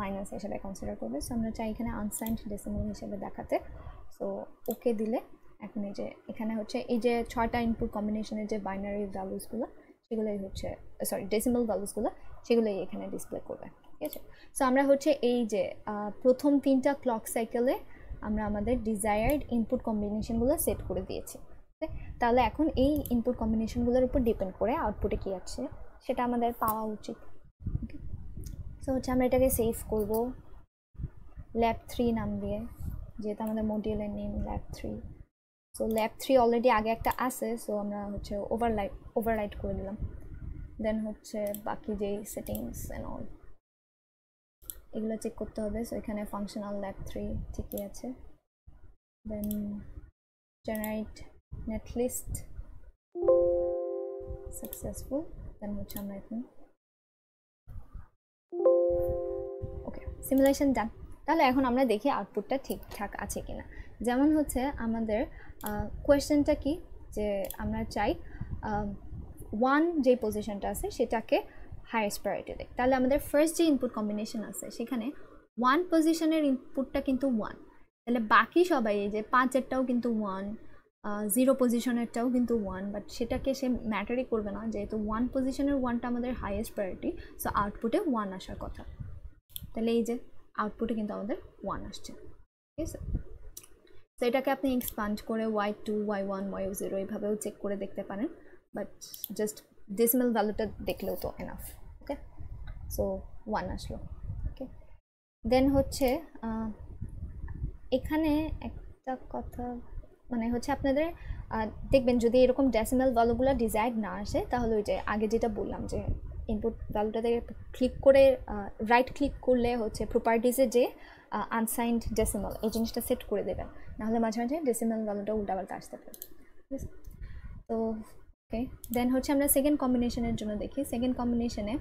মাইনাস হিসেবে কনসিডার করবে। সো আমরা চাই এখানে আনসাইন্ড ডেসিমাল হিসেবে দেখাতে। সো ওকে দিলে এখন এই যে এখানে হচ্ছে এই যে 6টা ইনপুট কম্বিনেশনের যে বাইনারি ভ্যালুসগুলো সেগুলোই হচ্ছে সরি ডেসিমাল ভ্যালুসগুলো সেগুলোই এখানে ডিসপ্লে করবে, ঠিক আছে। সো আমরা হচ্ছে এই যে প্রথম 3টা ক্লক সাইকেলে আমরা আমাদের ডিজায়ার্ড ইনপুট কম্বিনেশনগুলো সেট করে দিয়েছি। তাহলে এখন এই ইনপুট কম্বিনেশনগুলোর উপর ডিপেন্ড করে আউটপুটে কী আছে সেটা আমাদের পাওয়া উচিত। ওকে, সো হচ্ছে আমরা এটাকে সেভ করব ল্যাব 3 নাম দিয়ে, যেহেতু আমাদের মডিউলের name lab 3। So lab 3 already আগে একটা আছে, সো আমরা হচ্ছে ওভাররাইট করে দিলাম। দেন হচ্ছে বাকি যেই সেটিংস অ্যান্ড অল এগুলো চেক করতে হবে। সো এখানে ফাংশনাল ল্যাব 3 ঠিকই আছে। দেন জেনারেট নেটলিস্ট সাকসেসফুল। দেন হচ্ছে আমরা এখন ওকে সিমুলেশন ডান। তাহলে এখন আমরা দেখি আউটপুটটা ঠিকঠাক আছে কিনা। যেমন হচ্ছে আমাদের কোয়েশ্চেনটা কি, যে আমরা চাই 1 যে পজিশনটা আছে সেটাকে হাইয়েস্ট প্রায়োরিটি দেয়। তাহলে আমাদের ফার্স্ট যে ইনপুট কম্বিনেশন আছে সেখানে 1 পজিশনের ইনপুটটা কিন্তু 1, তাহলে বাকি সবাই এই যে 5-এরটাও কিন্তু 1, 0 পজিশনেরটাও কিন্তু 1, বাট সেটাকে সে ম্যাটারই করবে না, যেহেতু 1 পজিশনের 1টা আমাদের হাইয়েস্ট প্রায়োরিটি। সো আউটপুটে 1 আসার কথা। তাহলে এই যে আউটপুটে কিন্তু আমাদের 1 আসছে, ঠিক আছে। তো এটাকে আপনি এক্সপান্ড করে y2, y1, y0 এইভাবেও চেক করে দেখতে পারেন, বাট জাস্ট ডেসিমাল ভ্যালুটা দেখলেও তো এনাফ। ওকে, সো 1 আসলো। ওকে, দেন হচ্ছে এখানে একটা কথা মানে হচ্ছে আপনাদের দেখবেন যদি এরকম ডেসিমাল ভ্যালুগুলো ডিজায়ার্ড না আসে তাহলে ওই যে আগে যেটা বললাম যে ইনপুট ভ্যালুটাতে ক্লিক করে রাইট ক্লিক করলে হচ্ছে প্রপার্টিসে যে আনসাইন্ড ডেসিমাল এই জিনিসটা সেট করে দেবেন, নাহলে মাঝে মাঝে ডেসিমাল ভ্যালুটা উল্টাপাল্টা আসতে পারে। তো ওকে, দেন হচ্ছে আমরা সেকেন্ড কম্বিনেশনের জন্য দেখি। সেকেন্ড কম্বিনেশনে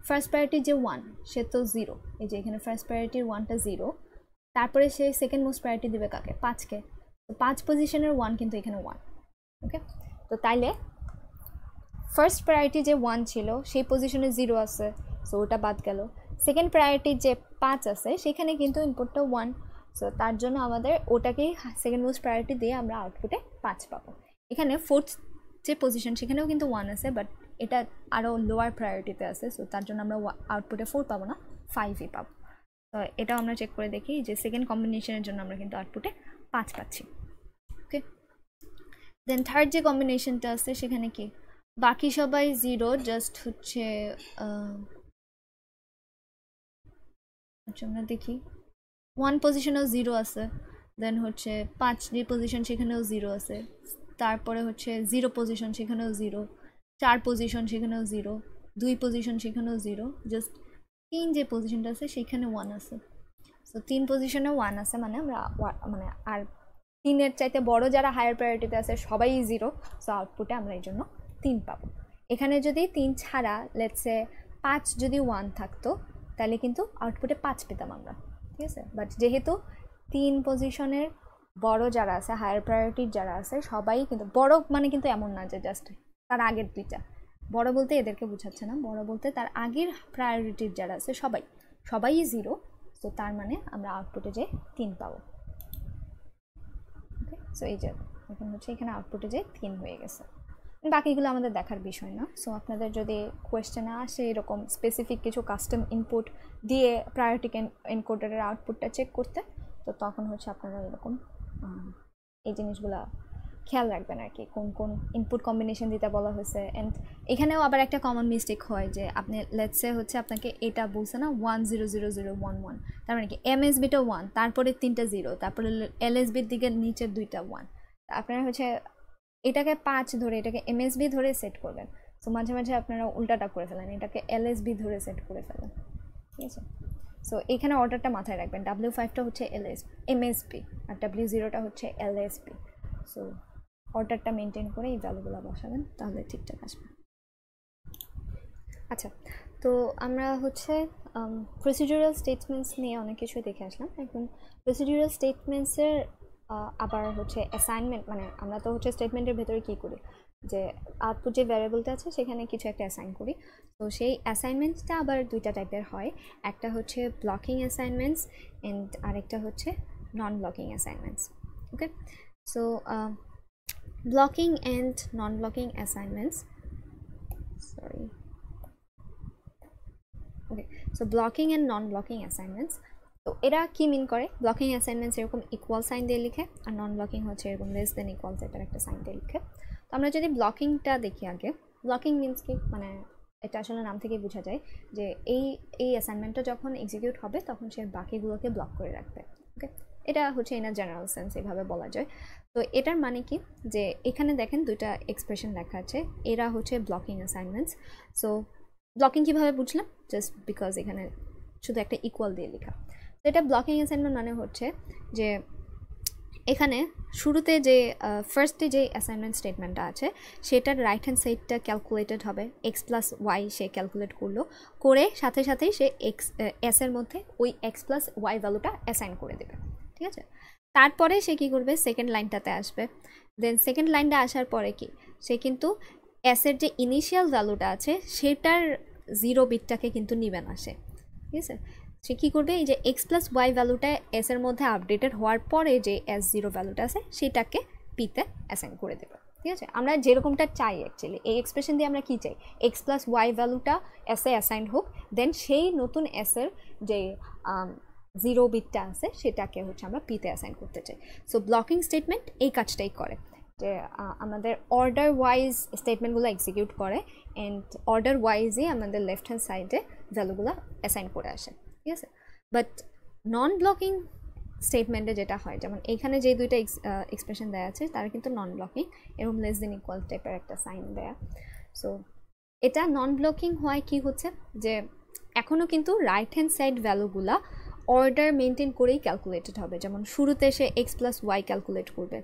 ফার্স্ট প্রায়োরিটি যে 1 সে তো 0, এই যে এখানে ফার্স্ট প্রায়োরিটির 1টা 0, তারপরে সে সেকেন্ড মোস্ট প্রায়োরিটি দেবে কাকে, 5কে। তো 5 পজিশনের 1 কিন্তু এখানে 1। ওকে, তো তাইলে ফার্স্ট প্রায়োরিটি যে 1 ছিল সেই পজিশনে 0 আছে, সো ওটা বাদ গেল। সেকেন্ড প্রায়োরিটি যে 5 আছে সেখানে কিন্তু ইনপুটটা 1, সো তার জন্য আমাদের ওটাকেই সেকেন্ড মোস্ট প্রায়োরিটি দিয়ে আমরা আউটপুটে 5 পাবো। এখানে ফোর্থ যে পজিশন সেখানেও কিন্তু 1 আছে, বাট এটা আরও লোয়ার প্রায়োরিটিতে আছে, সো তার জন্য আমরা আউটপুটে 4 পাবো না, 5ই পাবো। তো এটাও আমরা চেক করে দেখি যে সেকেন্ড কম্বিনেশনের জন্য আমরা কিন্তু আউটপুটে 5 পাচ্ছি। ওকে, দেন থার্ড যে কম্বিনেশনটা আছে সেখানে কি বাকি সবাই 0, জাস্ট হচ্ছে আমরা দেখি 1 পজিশনেও 0 আছে, দেন হচ্ছে 5 যে পজিশন সেখানেও 0 আছে, তারপরে হচ্ছে 0 পজিশন সেখানেও 0, 4 পজিশন সেখানেও 0, 2 পজিশন সেখানেও 0, জাস্ট 3 যে পজিশনটা আছে সেখানে 1 আছে। সো 3 পজিশনে 1 আছে মানে আমরা মানে আর 3-এর চাইতে বড় যারা হায়ার প্রায়োরিটিতে আছে সবাই 0, সো আউটপুটে আমরা এই জন্য 3 পাবো। এখানে যদি 3 ছাড়া লেটসে 5 যদি 1 থাকতো তাহলে কিন্তু আউটপুটে 5 পেতাম আমরা, ঠিক আছে। বাট যেহেতু 3 পজিশনের বড় যারা আছে হায়ার প্রায়োরিটির যারা আছে সবাই কিন্তু বড় মানে কিন্তু এমন না যে জাস্ট তার আগের দুইটা, বড় বলতে এদেরকে বোঝাচ্ছে না, বড় বলতে তার আগের প্রায়োরিটির যারা আছে সবাই 0, তো তার মানে আমরা আউটপুটে যে 3 পাবো। ওকে, সো এই যে এখন হচ্ছে এখানে আউটপুটে যে 3 হয়ে গেছে। বাকিগুলো আমাদের দেখার বিষয় না। সো আপনাদের যদি কোয়েশ্চেনে আসে এরকম স্পেসিফিক কিছু কাস্টম ইনপুট দিয়ে প্রায়োরিটি এনকোডারের আউটপুটটা চেক করতে, তো তখন হচ্ছে আপনারা এরকম এই জিনিসগুলো খেয়াল রাখবেন আর কি, কোন কোন ইনপুট কম্বিনেশন দিতে বলা হয়েছে। অ্যান্ড এখানেও আবার একটা কমন মিস্টেক হয় যে আপনি লেটসে হচ্ছে আপনাকে এটা বলছে না 100011, তার মানে কি এমএসবিটা 1, তারপরে 3টা 0, তারপরে এলএসবির দিকে নিচের 2টা 1, আপনারা হচ্ছে এটাকে 5 ধরে এটাকে এমএসবি ধরে সেট করবেন। সো মাঝে মাঝে আপনারা উল্টাটা করে ফেলেন, এটাকে এলএসবি ধরে সেট করে ফেলেন, ঠিক আছে। সো এখানে অর্ডারটা মাথায় রাখবেন, W5টা হচ্ছে এমএসবি আর W0টা হচ্ছে এলএসবি। সো অর্ডারটা মেনটেন করে এই ভ্যালুগুলো বসাবেন, তাহলে ঠিকঠাক আসবে। আচ্ছা, তো আমরা হচ্ছে প্রসিডিউরাল স্টেটমেন্টস নিয়ে অনেক কিছু দেখে আসলাম। এখন প্রসিডিউরাল স্টেটমেন্টসের আবার হচ্ছে অ্যাসাইনমেন্ট, মানে আমরা তো হচ্ছে স্টেটমেন্টের ভেতরে কী করি, যে আউটপুট যে ভ্যারিয়েবলটা আছে সেখানে কিছু একটা অ্যাসাইন করি। তো সেই অ্যাসাইনমেন্টসটা আবার দুইটা টাইপের হয়, একটা হচ্ছে ব্লকিং অ্যাসাইনমেন্টস অ্যান্ড আরেকটা হচ্ছে non blocking assignments. Okay, so blocking and non blocking assignments, sorry, okay, so blocking and non blocking assignments, তো এরা কি মিন করে? ব্লকিং অ্যাসাইনমেন্টস এরকম ইকুয়াল সাইন দিয়ে লিখে, আর নন ব্লকিং হচ্ছে এরকম লেস দেন ইকুয়াল টাইপের একটা সাইন দিয়ে লিখে। তো আমরা যদি ব্লকিংটা দেখি আগে, ব্লকিং মিনস কি, মানে এটা আসলে নাম থেকেই বোঝা যায় যে এই অ্যাসাইনমেন্টটা যখন এক্সিকিউট হবে তখন সে বাকিগুলোকে ব্লক করে রাখবে। ওকে, এটা হচ্ছে ইন আ জেনারেল সেন্স এভাবে বলা যায়। তো এটার মানে কি, যে এখানে দেখেন দুইটা এক্সপ্রেশন লেখা আছে, এরা হচ্ছে ব্লকিং অ্যাসাইনমেন্টস। সো ব্লকিং কীভাবে বুঝলাম? জাস্ট বিকজ এখানে শুধু একটা ইকুয়াল দিয়ে লেখা। তো এটা ব্লকিং অ্যাসাইনমেন্ট মানে হচ্ছে যে এখানে শুরুতে যে ফার্স্টে যে অ্যাসাইনমেন্ট স্টেটমেন্টটা আছে সেটার রাইট হ্যান্ড সাইডটা ক্যালকুলেটেড হবে, এক্স প্লাস ওয়াই সে ক্যালকুলেট করলো, করে সাথে সাথেই সে এসের মধ্যে ওই এক্স প্লাস ওয়াই ভ্যালুটা অ্যাসাইন করে দেবে। ঠিক আছে, তারপরে সে কী করবে, সেকেন্ড লাইনটাতে আসবে। দেন সেকেন্ড লাইনটা আসার পরে কি, সে কিন্তু এসের যে ইনিশিয়াল ভ্যালুটা আছে সেটার 0 বিটটাকে কিন্তু নিবে না সে। ঠিক আছে, সে কী করবে, এই যে এক্স প্লাস ওয়াই ভ্যালুটা এসের মধ্যে আপডেটেড হওয়ার পরে যে S0 ভ্যালুটা আছে সেটাকে পিতে অ্যাসাইন করে দেবে। ঠিক আছে, আমরা যেরকমটা চাই অ্যাকচুয়ালি এই এক্সপ্রেশন দিয়ে আমরা কী চাই, এক্স প্লাস ওয়াই ভ্যালুটা এসে অ্যাসাইন হোক, দেন সেই নতুন এসের যে 0 বিটটা আছে সেটাকে হচ্ছে আমরা পিতে অ্যাসাইন করতে চাই। সো ব্লকিং স্টেটমেন্ট এই কাজটাই করে, যে আমাদের অর্ডার ওয়াইজ স্টেটমেন্টগুলো এক্সিকিউট করে অ্যান্ড অর্ডার ওয়াইজই আমাদের লেফট হ্যান্ড সাইডে ভ্যালুগুলো অ্যাসাইন করে আসে। ঠিক আছে, বাট নন ব্লকিং স্টেটমেন্টে যেটা হয়, যেমন এখানে যে দুইটা এক্সপ্রেশন দেওয়া আছে তারা কিন্তু নন ব্লকিং, এরকম লেস দেন ইকুয়াল টাইপের একটা সাইন দেয়া। সো এটা নন ব্লকিং হয় কি হচ্ছে, যে এখনও কিন্তু রাইট হ্যান্ড সাইড ভ্যালুগুলা অর্ডার মেনটেন করেই ক্যালকুলেটেড হবে, যেমন শুরুতে সে এক্স প্লাস ওয়াই ক্যালকুলেট করবে,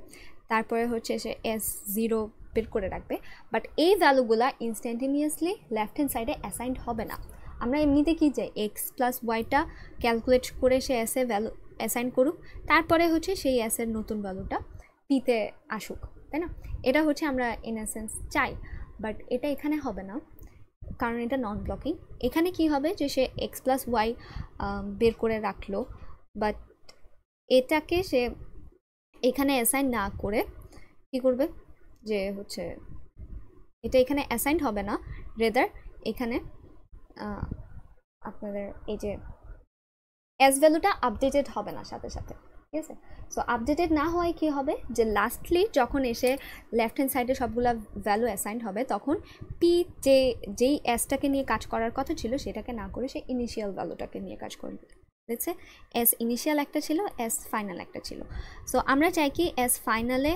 তারপরে হচ্ছে সে S0 বের করে রাখবে, বাট এই ভ্যালুগুলা ইনস্ট্যান্টেনিয়াসলি লেফট হ্যান্ড সাইডে অ্যাসাইন্ড হবে না। আমরা এমনিতে কি চাই, এক্স প্লাস ওয়াইটা ক্যালকুলেট করে সে এসে ভ্যালু অ্যাসাইন করুক, তারপরে হচ্ছে সেই এসের নতুন ভ্যালুটা পিতে আসুক, তাই না? এটা হচ্ছে আমরা ইন এ সেন্স চাই, বাট এটা এখানে হবে না কারণ এটা নন ব্লকিং। এখানে কি হবে, যে সে এক্স প্লাস ওয়াই বের করে রাখলো, বাট এটাকে সে এখানে অ্যাসাইন না করে কি করবে, যে হচ্ছে এটা এখানে অ্যাসাইন হবে না, রেদার এখানে আপনাদের এই যে এস ভ্যালুটা আপডেটেড হবে না সাথে সাথে। ঠিক আছে, সো আপডেটেড না হওয়ায় কী হবে, যে লাস্টলি যখন এসে লেফট হ্যান্ড সাইডে সবগুলো ভ্যালু অ্যাসাইন হবে তখন পি যেই এসটাকে নিয়ে কাজ করার কথা ছিল সেটাকে না করে সে ইনিশিয়াল ভ্যালুটাকে নিয়ে কাজ করবে। দেখছে, এস ইনিশিয়াল একটা ছিল, এস ফাইনাল একটা ছিল। সো আমরা চাই কি এস ফাইনালে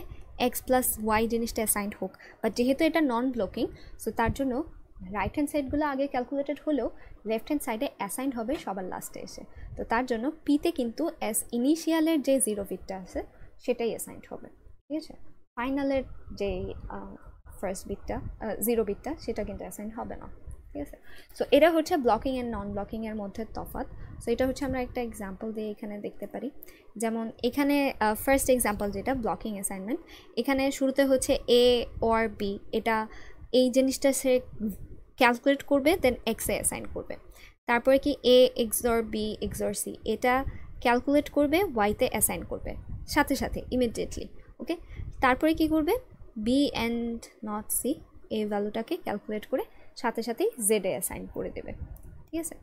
এক্স প্লাস ওয়াই জিনিসটা অ্যাসাইন্ড হোক, বাট যেহেতু এটা নন ব্লকিং সো তার জন্য রাইট হ্যান্ড সাইডগুলো আগে ক্যালকুলেটেড হলেও লেফট হ্যান্ড সাইডে অ্যাসাইন্ড হবে সবার লাস্টে এসে। তো তার জন্য পিতে কিন্তু এস ইনিশিয়ালের যে 0 বিটটা আছে সেটাই অ্যাসাইন্ড হবে। ঠিক আছে, ফাইনালের যে ফার্স্ট বিটটা 0 বিটটা সেটা কিন্তু অ্যাসাইন্ড হবে না। ঠিক আছে, সো এটা হচ্ছে ব্লকিং অ্যান্ড নন ব্লকিংয়ের মধ্যে তফাৎ। সো এটা হচ্ছে আমরা একটা এক্সাম্পল দিয়ে এখানে দেখতে পারি, যেমন এখানে ফার্স্ট এক্সাম্পল যেটা ব্লকিং অ্যাসাইনমেন্ট, এখানে শুরুতে হচ্ছে এ অর বি, এটা এই জিনিসটা সে ক্যালকুলেট করবে, দেন এক্সে অ্যাসাইন করবে। তারপরে কি এ এক্সর বি এক্সর সি, এটা ক্যালকুলেট করবে, ওয়াইতে অ্যাসাইন করবে সাথে সাথে ইমিডিয়েটলি। ওকে, তারপরে কি করবে, বি অ্যান্ড নট সি এই ভ্যালুটাকে ক্যালকুলেট করে সাথে সাথেই জেডে অ্যাসাইন করে দেবে। ঠিক আছে,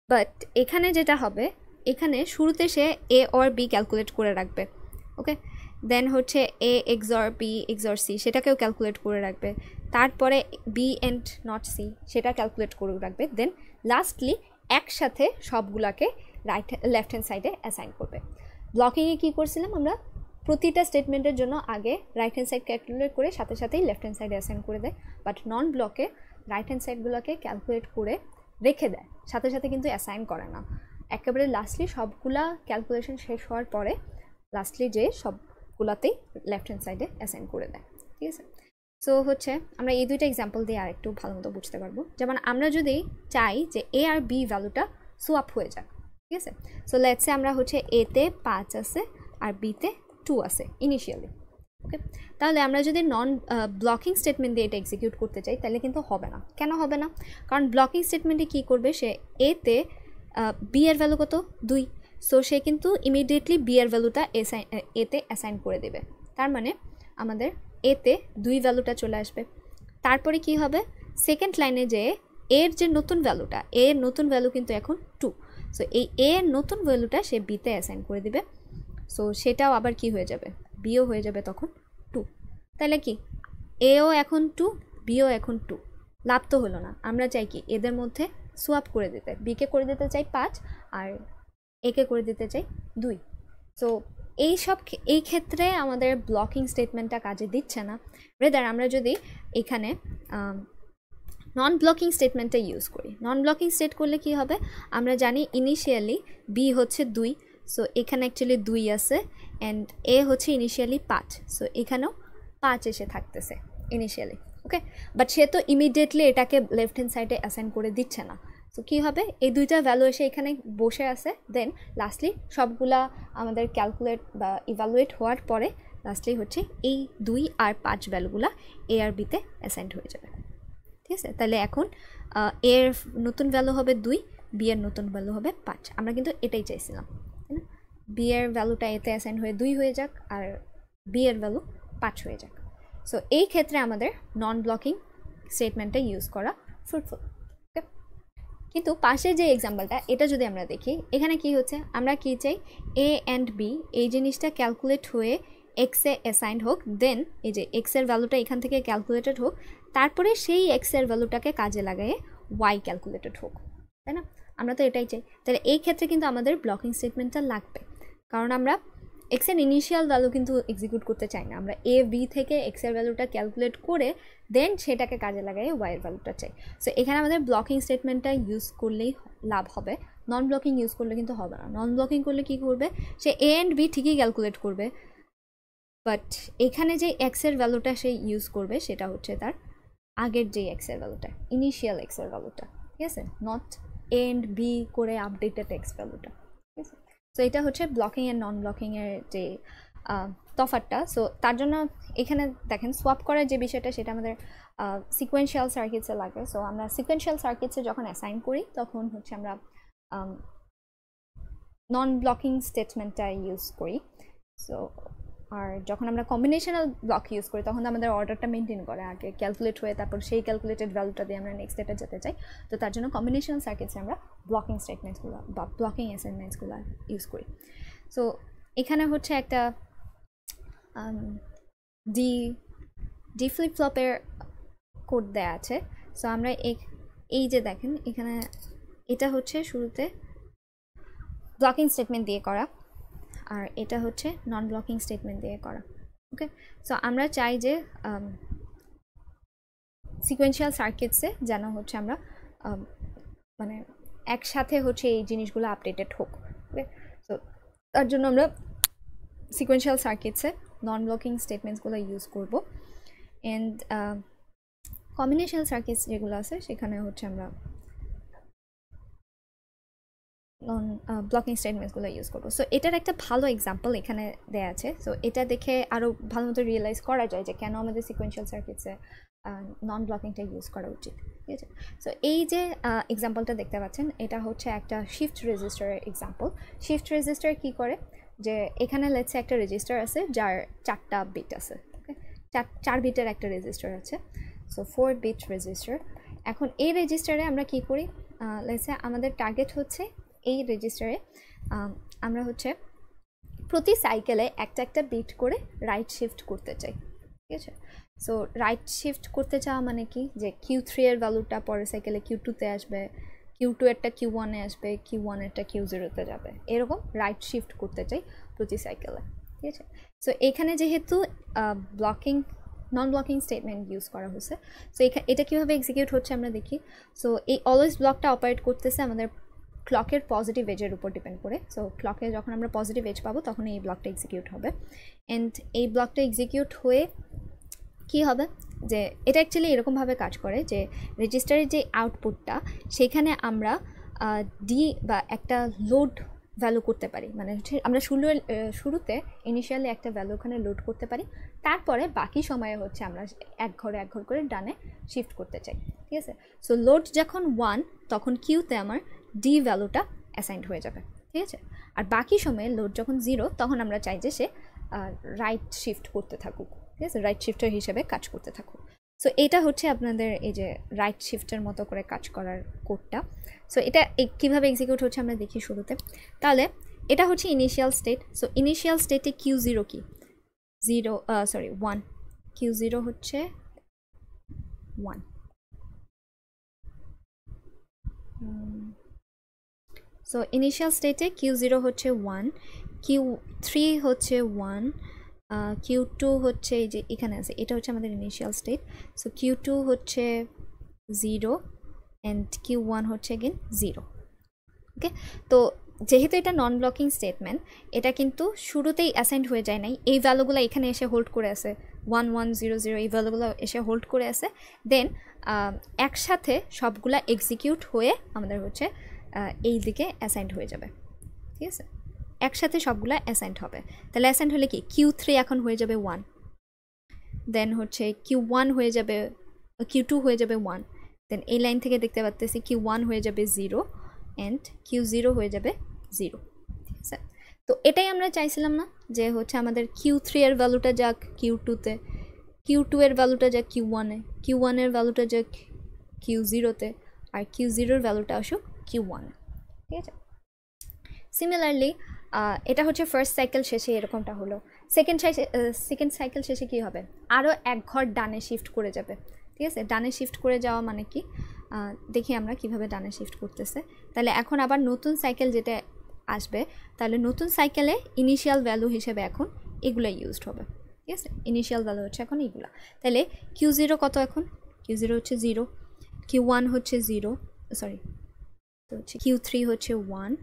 বাট এখানে যেটা হবে, এখানে শুরুতে সে এ অর বি ক্যালকুলেট করে রাখবে। ওকে, দেন হচ্ছে এ এক্সর বি এক্সর সি সেটাকেও ক্যালকুলেট করে রাখবে, তারপরে বি অ্যান্ড নট সি সেটা ক্যালকুলেট করে রাখবে, দেন লাস্টলি একসাথে সবগুলাকে লেফট হ্যান্ড সাইডে অ্যাসাইন করবে। ব্লকিংয়ে কী করছিলাম আমরা, প্রতিটা স্টেটমেন্টের জন্য আগে রাইট হ্যান্ড সাইড ক্যালকুলেট করে সাথে সাথেই লেফট হ্যান্ড সাইডে অ্যাসাইন করে দেয়, বাট নন ব্লকে রাইট হ্যান্ড সাইডগুলোকে ক্যালকুলেট করে রেখে দেয়, সাথে সাথে কিন্তু অ্যাসাইন করে না, একেবারে লাস্টলি সবগুলা ক্যালকুলেশন শেষ হওয়ার পরে লাস্টলি যে সবগুলাতেই লেফট হ্যান্ড সাইডে অ্যাসাইন করে দেয়। ঠিক আছে, সো হচ্ছে আমরা এই দুইটা এক্সাম্পল দিয়ে আর একটু ভালো মতো বুঝতে পারবো। যেমন আমরা যদি চাই যে এ আর বি ভ্যালুটা সোয়াপ হয়ে যাক, ঠিক আছে, সো লেটসে আমরা হচ্ছে এতে 5 আছে আর বিতে 2 আছে ইনিশিয়ালি। ওকে, তাহলে আমরা যদি নন ব্লকিং স্টেটমেন্ট দিয়ে এটা এক্সিকিউট করতে চাই তাহলে কিন্তু হবে না। কেন হবে না? কারণ ব্লকিং স্টেটমেন্টে কী করবে, সে এতে বি এর ভ্যালু কত 2, সো সে কিন্তু ইমিডিয়েটলি বি এর ভ্যালুটা এতে অ্যাসাইন করে দেবে। তার মানে আমাদের এতে 2 ভ্যালুটা চলে আসবে। তারপরে কি হবে, সেকেন্ড লাইনে যে এর যে নতুন ভ্যালুটা, এর নতুন ভ্যালু কিন্তু এখন 2, সো এই এর নতুন ভ্যালুটা সে বিতে অ্যাসাইন করে দিবে। সো সেটাও আবার কি হয়ে যাবে, বিও হয়ে যাবে তখন 2। তাহলে কি এও এখন 2, বিও এখন 2, লাভ তো হলো না। আমরা চাই কি এদের মধ্যে সোয়াপ করে দিতে, বিকে করে দিতে চাই 5 আর একে করে দিতে চাই 2। সো এই ক্ষেত্রে আমাদের ব্লকিং স্টেটমেন্টটা কাজে দিচ্ছে না। রেদার আমরা যদি এখানে নন ব্লকিং স্টেটমেন্টটা ইউজ করি, নন ব্লকিং স্টেট করলে কি হবে, আমরা জানি ইনিশিয়ালি বি হচ্ছে 2, সো এখানে অ্যাকচুয়ালি 2 আছে, অ্যান্ড এ হচ্ছে ইনিশিয়ালি 5, সো এখানেও 5 এসে থাকতেছে ইনিশিয়ালি। ওকে, বাট সে তো ইমিডিয়েটলি এটাকে লেফট হ্যান্ড সাইডে অ্যাসাইন করে দিচ্ছে না। সো কী হবে, এই দুইটা ভ্যালু এসে এখানে বসে আছে, দেন লাস্টলি সবগুলা আমাদের ক্যালকুলেট বা ইভ্যালুয়েট হওয়ার পরে লাস্টলি হচ্ছে এই 2 আর 5 ভ্যালুগুলা এ আর বিতে অ্যাসাইন্ড হয়ে যাবে। ঠিক আছে, তাহলে এখন এর নতুন ভ্যালু হবে 2, বি এর নতুন ভ্যালু হবে 5। আমরা কিন্তু এটাই চাইছিলাম, তাই না? বি এর ভ্যালুটা এতে অ্যাসাইন হয়ে 2 হয়ে যাক আর বি এর ভ্যালু 5 হয়ে যাক। সো এই ক্ষেত্রে আমাদের নন ব্লকিং স্টেটমেন্টটা ইউজ করা ফ্রুটফুল। ওকে, কিন্তু পাশে যে এক্সাম্পলটা এটা যদি আমরা দেখি, এখানে কি হচ্ছে, আমরা কি চাই এ অ্যান্ড বি এই জিনিসটা ক্যালকুলেট হয়ে এক্সে অ্যাসাইন্ড হোক, দেন এই যে এক্সের ভ্যালুটা এখান থেকে ক্যালকুলেটেড হোক, তারপরে সেই এক্সের ভ্যালুটাকে কাজে লাগায়ে ওয়াই ক্যালকুলেটেড হোক, তাই না? আমরা তো এটাই চাই। তাহলে এই ক্ষেত্রে কিন্তু আমাদের ব্লকিং স্টেটমেন্টটা লাগবে, কারণ আমরা এক্সের ইনিশিয়াল ভ্যালু কিন্তু এক্সিকিউট করতে চাই না, আমরা এ বি থেকে এক্সের ভ্যালুটা ক্যালকুলেট করে দেন সেটাকে কাজে লাগাই ওয়াইয়ের ভ্যালুটা চাই। সো এখানে আমাদের ব্লকিং স্টেটমেন্টটা ইউজ করলেই লাভ হবে, নন ব্লকিং ইউজ করলে কিন্তু হবে না। নন ব্লকিং করলে কি করবে, সে এ অ্যান্ড বি ঠিকই ক্যালকুলেট করবে, বাট এখানে যে এক্সের ভ্যালুটা সে ইউজ করবে সেটা হচ্ছে তার আগের যে এক্সের ভ্যালুটা, ইনিশিয়াল এক্সের ভ্যালুটা, ঠিক আছে, নট এ অ্যান্ড বি করে আপডেটেড এক্স ভ্যালুটা। ঠিক আছে, সো এটা হচ্ছে ব্লকিং অ্যান্ড নন ব্লকিংয়ের যে তফাৎটা। সো তার জন্য এখানে দেখেন সোয়াপ করার যে বিষয়টা সেটা আমাদের সিকোয়েন্সিয়াল সার্কিটসে লাগে। সো আমরা সিকোয়েন্সিয়াল সার্কিটসে যখন অ্যাসাইন করি তখন হচ্ছে আমরা নন ব্লকিং স্টেটমেন্টটা ইউজ করি। সো আর যখন আমরা কম্বিনেশনাল ব্লক ইউজ করি তখন আমাদের অর্ডারটা মেনটেন করে, আগে ক্যালকুলেট হয়ে তারপর সেই ক্যালকুলেটেড ভ্যালুটা দিয়ে আমরা নেক্সট স্টেপে যেতে চাই। তো তার জন্য কম্বিনেশনাল সার্কিটসে আমরা ব্লকিং স্টেটমেন্টসগুলো বা ব্লকিং অ্যাসাইনমেন্টসগুলো ইউজ করি। সো এখানে হচ্ছে একটা ডি ফ্লিপ ফ্লপের কোড দেয়া আছে। সো আমরা এই যে দেখেন এখানে এটা হচ্ছে শুরুতে ব্লকিং স্টেটমেন্ট দিয়ে করা, আর এটা হচ্ছে নন ব্লকিং স্টেটমেন্ট দিয়ে করা। ওকে, সো আমরা চাই যে সিকোয়েন্সিয়াল সার্কিটসে যেন হচ্ছে আমরা মানে একসাথে হচ্ছে এই জিনিসগুলো আপডেটেড হোক। ওকে, সো তার জন্য আমরা সিকোয়েন্সিয়াল সার্কিটসে নন ব্লকিং স্টেটমেন্টসগুলো ইউজ করব। অ্যান্ড কম্বিনেশনাল সার্কিটস যেগুলো আছে সেখানে হচ্ছে আমরা নন ব্লকিং স্টেটমেন্টসগুলো ইউজ করবো। সো এটার একটা ভালো এক্সাম্পল এখানে দেওয়া আছে। সো এটা দেখে আরও ভালো মতো রিয়েলাইজ করা যায় যে কেন আমাদের সিকোয়েন্সিয়াল সার্কিটসে নন ব্লকিংটা ইউজ করা উচিত। ঠিক আছে, সো এই যে এক্সাম্পলটা দেখতে পাচ্ছেন এটা হচ্ছে একটা শিফট রেজিস্টারের এক্সাম্পল। শিফট রেজিস্টার কী করে, যে এখানে লেটসে একটা রেজিস্টার আছে যার 4টা বিট আছে। ওকে, 4 বিটের একটা রেজিস্টার আছে, সো 4 বিট রেজিস্টার। এখন এই রেজিস্টারে আমরা কী করি, লেটসে আমাদের টার্গেট হচ্ছে এই রেজিস্টারে আমরা হচ্ছে প্রতি সাইকেলে একটা বিট করে রাইট শিফট করতে চাই। ঠিক আছে, সো রাইট শিফট করতে চাওয়া মানে কি, যে Q3 এর ভ্যালুটা পরের সাইকেলে Q2-তে আসবে, Q2 এরটা Q1-এ আসবে, Q1 এরটা Q0-তে যাবে, এরকম রাইট শিফট করতে চাই প্রতি সাইকেলে। ঠিক আছে, সো এখানে যেহেতু ব্লকিং নন ব্লকিং স্টেটমেন্ট ইউজ করা হয়েছে, সো এটা কীভাবে এক্সিকিউট হচ্ছে আমরা দেখি। সো এই অলওয়েজ ব্লকটা অপারেট করতেছে আমাদের ক্লকের পজিটিভ এজের উপর ডিপেন্ড করে। সো ক্লকে যখন আমরা পজিটিভ এজ পাবো তখন এই ব্লকটা এক্সিকিউট হবে। অ্যান্ড এই ব্লকটা এক্সিকিউট হয়ে কি হবে, যে এটা অ্যাকচুয়ালি এরকমভাবে কাজ করে যে রেজিস্টারের যে আউটপুটটা সেখানে আমরা ডি বা একটা লোড ভ্যালু করতে পারি, মানে হচ্ছে আমরা শুরুতে ইনিশিয়ালি একটা ভ্যালু ওখানে লোড করতে পারি, তারপরে বাকি সময়ে হচ্ছে আমরা এক ঘর করে ডানে শিফট করতে চাই, ঠিক আছে। সো লোড যখন 1 তখন কিউতে আমার ডি ভ্যালুটা অ্যাসাইন্ড হয়ে যাবে, ঠিক আছে। আর বাকি সময়ে লোড যখন 0 তখন আমরা চাই যে সে রাইট শিফট করতে থাকুক, ঠিক আছে, রাইট শিফটার হিসেবে কাজ করতে থাকুক। সো এটা হচ্ছে আপনাদের এই যে রাইট শিফটের মতো করে কাজ করার কোডটা। সো এটা কীভাবে এক্সিকিউট হচ্ছে আমরা দেখি শুরুতে। তাহলে এটা হচ্ছে ইনিশিয়াল স্টেট। সো ইনিশিয়াল স্টেটে Q0 কি 1, Q0 হচ্ছে 1। সো ইনিশিয়াল স্টেটে Q0 হচ্ছে 1, Q3 হচ্ছে 1, Q2 হচ্ছে এই যে এখানে আছে, এটা হচ্ছে আমাদের ইনিশিয়াল স্টেট। সো Q2 হচ্ছে 0 অ্যান্ড Q1 হচ্ছে अगेन 0। ওকে, তো যেহেতু এটা নন ব্লকিং স্টেটমেন্ট, এটা কিন্তু শুরুতেই অ্যাসাইন্ড হয়ে যায় নাই, এই ভ্যালুগুলো এখানে এসে হোল্ড করে আছে 1 1 0 0, এই ভ্যালুগুলো এসে হোল্ড করে আছে। দেন একসাথে সবগুলা এক্সিকিউট হয়ে আমাদের হচ্ছে এই দিকে অ্যাসাইন্ড হয়ে যাবে, ঠিক আছে, একসাথে সবগুলা অ্যাসাইন্ড হবে। তাহলে অ্যাসাইন্ড হলে কি Q3 এখন হয়ে যাবে 1, দেন হচ্ছে Q1 হয়ে যাবে, Q2 হয়ে যাবে 1, দেন এই লাইন থেকে দেখতে পাচ্ছি Q1 হয়ে যাবে 0 অ্যান্ড Q0 হয়ে যাবে 0, ঠিক আছে। তো এটাই আমরা চাইছিলাম না, যে হচ্ছে আমাদের Q3 এর ভ্যালুটা যাক Q2-তে, Q2 এর ভ্যালুটা যাক Q1-এ, Q1 এর ভ্যালুটা যাক Q0-তে, আর Q0 এর ভ্যালুটা আসুক Q1-এ, ঠিক আছে। সিমিলারলি এটা হচ্ছে ফার্স্ট সাইকেল শেষে এরকমটা হলো। সেকেন্ড সাইকেল শেষে কি হবে, আরও এক ঘর ডানে শিফট করে যাবে, ঠিক আছে। ডানে শিফট করে যাওয়া মানে কি, দেখি আমরা কিভাবে ডানে শিফট করতেছে। তাহলে এখন আবার নতুন সাইকেল যেটা আসবে, তাহলে নতুন সাইকেলে ইনিশিয়াল ভ্যালু হিসেবে এখন এগুলো ইউজড হবে, ঠিক আছে। ইনিশিয়াল ভ্যালু হচ্ছে এখন এগুলো। তাহলে Q0 কত, এখন Q0 হচ্ছে 0, Q1 হচ্ছে 0, সরি, তো হচ্ছে Q3 হচ্ছে 1,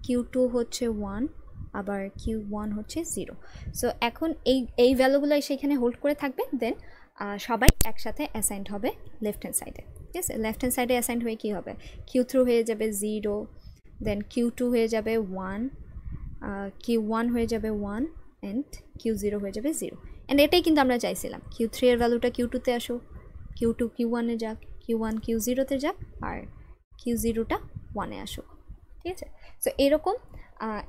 Q2 হচ্ছে 1, আবার Q1 হচ্ছে 0। সো এখন এই ভ্যালুগুলো এসে এখানে হোল্ড করে থাকবে, দেন সবাই একসাথে অ্যাসাইন্ড হবে লেফট হ্যান্ড সাইডে, ঠিক আছে। লেফট হ্যান্ড সাইডে অ্যাসাইন্ড হয়ে কী হবে, Q3 হয়ে যাবে 0, দেন Q2 হয়ে যাবে 1, Q1 হয়ে যাবে 1 অ্যান্ড Q0 হয়ে যাবে 0। অ্যান্ড এটাই কিন্তু আমরা চাইছিলাম, Q3 এর ভ্যালুটা Q2-তে আসুক, Q2 Q1-এ যাক, Q1 Q0-তে যাক, আর Q0টা 1-এ আসুক, ঠিক আছে। সো এরকম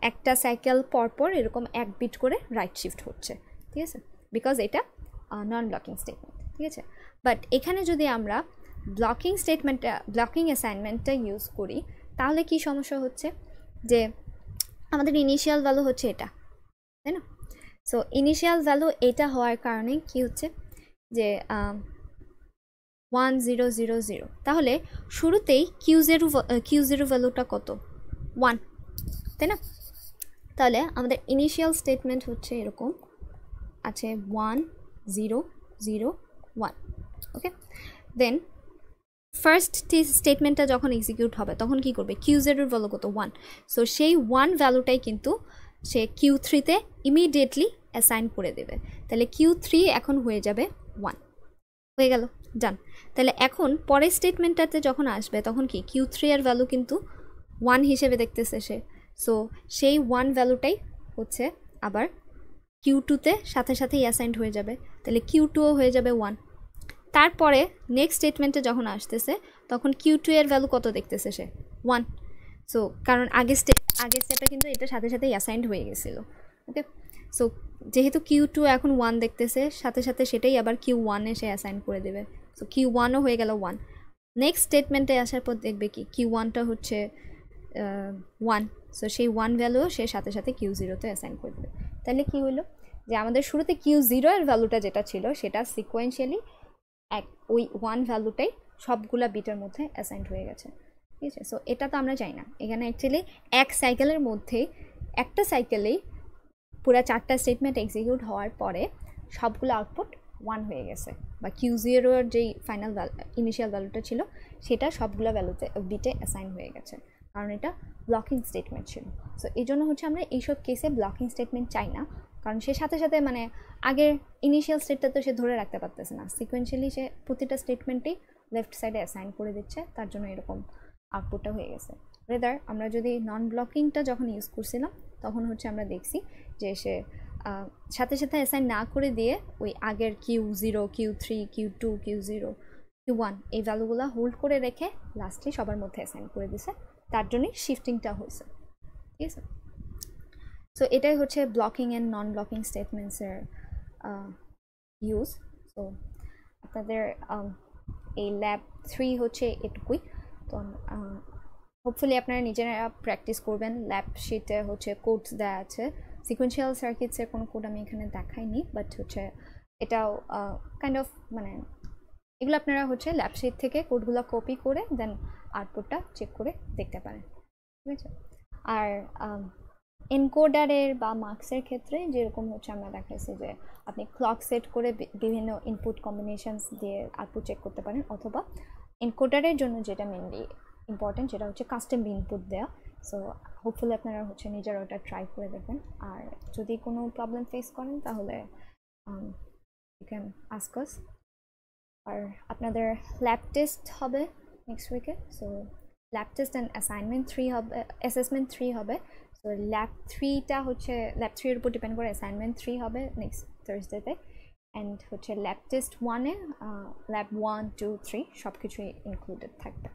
একটা সাইকেল পরপর এরকম এক বিট করে রাইট শিফট হচ্ছে, ঠিক আছে, বিকজ এটা নন ব্লকিং স্টেটমেন্ট, ঠিক আছে। বাট এখানে যদি আমরা ব্লকিং অ্যাসাইনমেন্টটা ইউজ করি, তাহলে কি সমস্যা হচ্ছে, যে আমাদের ইনিশিয়াল ভ্যালু হচ্ছে এটা, তাই না। সো ইনিশিয়াল ভ্যালু এটা হওয়ার কারণে কি হচ্ছে, যে 1 0 0 0, তাহলে শুরুতেই Q0 ভ্যালুটা কত, 1, তাই না। তাহলে আমাদের ইনিশিয়াল স্টেটমেন্ট হচ্ছে এরকম আছে 1 0 0 1, ওকে। দেন ফার্স্ট স্টেটমেন্টটা যখন এক্সিকিউট হবে তখন কি করবে, Q0 এর ভ্যালু কত, 1। সো সেই 1 ভ্যালুটাই কিন্তু সে Q3-তে ইমিডিয়েটলি অ্যাসাইন করে দেবে। তাহলে Q3 এখন হয়ে যাবে 1, হয়ে গেল, ডান। তাহলে এখন পরের স্টেটমেন্টটাতে যখন আসবে তখন কি Q3 এর ভ্যালু কিন্তু 1 হিসেবে দেখতেছে সে। সো সেই 1 ভ্যালুটাই হচ্ছে আবার Q2-তে সাথে সাথেই অ্যাসাইন্ড হয়ে যাবে, তাহলে Q2ও হয়ে যাবে 1। তারপরে নেক্সট স্টেটমেন্টে যখন আসতেছে তখন Q2 এর ভ্যালু কত দেখতেছে সে, 1। সো কারণ আগের স্টেপে কিন্তু এটা সাথে সাথেই অ্যাসাইন্ড হয়ে গেছিলো, ওকে। সো যেহেতু Q2 এখন 1 দেখতেছে, সাথে সাথে সেটাই আবার Q1-এ সে অ্যাসাইন করে দেবে। সো Q1ও হয়ে গেল 1। নেক্সট স্টেটমেন্টে আসার পর দেখবে কি Q1টা হচ্ছে 1, সো সেই 1 ভ্যালুও সে সাথে সাথে Q0-তে অ্যাসাইন করে দেবে। তাহলে কি হলো, যে আমাদের শুরুতে Q0 এর ভ্যালুটা যেটা ছিল সেটা সিকোয়েন্সিয়ালি ওই 1 ভ্যালুটাই সবগুলা বিটের মধ্যে অ্যাসাইন্ড হয়ে গেছে, ঠিক আছে। সো এটা তো আমরা চাই না, এখানে অ্যাকচুয়ালি এক সাইকেলের মধ্যে একটা সাইকেলেই পুরো 4টা স্টেটমেন্ট এক্সিকিউট হওয়ার পরে সবগুলো আউটপুট 1 হয়ে গেছে, বা Q0 এর যেই ফাইনাল ইনিশিয়াল ভ্যালুটা ছিল সেটা সবগুলো ভ্যালুতে বিটে অ্যাসাইন হয়ে গেছে, কারণ এটা ব্লকিং স্টেটমেন্ট ছিল। সো এই জন্য হচ্ছে আমরা এইসব কেসে ব্লকিং স্টেটমেন্ট চাই না, কারণ সে সাথে সাথে মানে আগের ইনিশিয়াল স্টেটটা তো সে ধরে রাখতে পারতেছে না, সিকোয়েন্সিয়ালি সে প্রতিটা স্টেটমেন্টেই লেফট সাইডে অ্যাসাইন করে দিচ্ছে, তার জন্য এরকম আউটপুটটা হয়ে গেছে। রেদার আমরা যদি নন ব্লকিংটা যখন ইউজ করছিলাম তখন হচ্ছে আমরা দেখছি যে সে সাথে সাথে অ্যাসাইন না করে দিয়ে ওই আগের Q0 Q3 Q2 Q0 Q1 এই ভ্যালুগুলো হোল্ড করে রেখে লাস্টে সবার মধ্যে অ্যাসাইন করে দিছে, তার জন্যই শিফটিংটা হয়েছে। ঠিক আছে, সো এটাই হচ্ছে ব্লকিং অ্যান্ড নন ব্লকিং স্টেটমেন্টসের ইউজ। সো আপনাদের এই ল্যাব 3 হচ্ছে এটুকুই। তো হোপফুলি আপনারা নিজেরা প্র্যাকটিস করবেন। ল্যাব শিটে হচ্ছে কোডস দেওয়া আছে, সিকোয়েন্সিয়াল সার্কিটসের কোনো কোড আমি এখানে দেখাইনি, বাট হচ্ছে এটাও কাইন্ড অফ মানে এগুলো আপনারা হচ্ছে ল্যাব শিট থেকে কোডগুলো কপি করে দেন আউটপুটটা চেক করে দেখতে পারেন। ঠিক আছে, আর এনকোডারের বা মার্কসের ক্ষেত্রে যেরকম হচ্ছে আমরা দেখাইছি যে আপনি ক্লক সেট করে বিভিন্ন ইনপুট কম্বিনেশনস দিয়ে আউটপুট চেক করতে পারেন, অথবা এনকোডারের জন্য যেটা মেনলি ইম্পর্টেন্ট সেটা হচ্ছে কাস্টম ইনপুট দেওয়া। সো হোপফুলি আপনারা হচ্ছে নিজেরা ওটা ট্রাই করে দেখবেন। আর যদি কোনো প্রবলেম ফেস করেন তাহলে ইউ ক্যান আস্ক আস। আর আপনাদের ল্যাব টেস্ট হবে নেক্সট উইকে। So lab test and assignment 3 হবে, অ্যাসেসমেন্ট 3 হবে। সো ল্যাব 3টা হচ্ছে ল্যাব 3 এর উপর ডিপেন্ড করে অ্যাসাইনমেন্ট 3 হবে নেক্সট থার্সডেতে। অ্যান্ড হচ্ছে ল্যাব টেস্ট 1-এ ল্যাব 1, 2, 3 সব কিছুই ইনক্লুডেড থাকবে।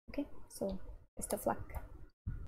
ওকে, সো বেস্ট অফ লাক।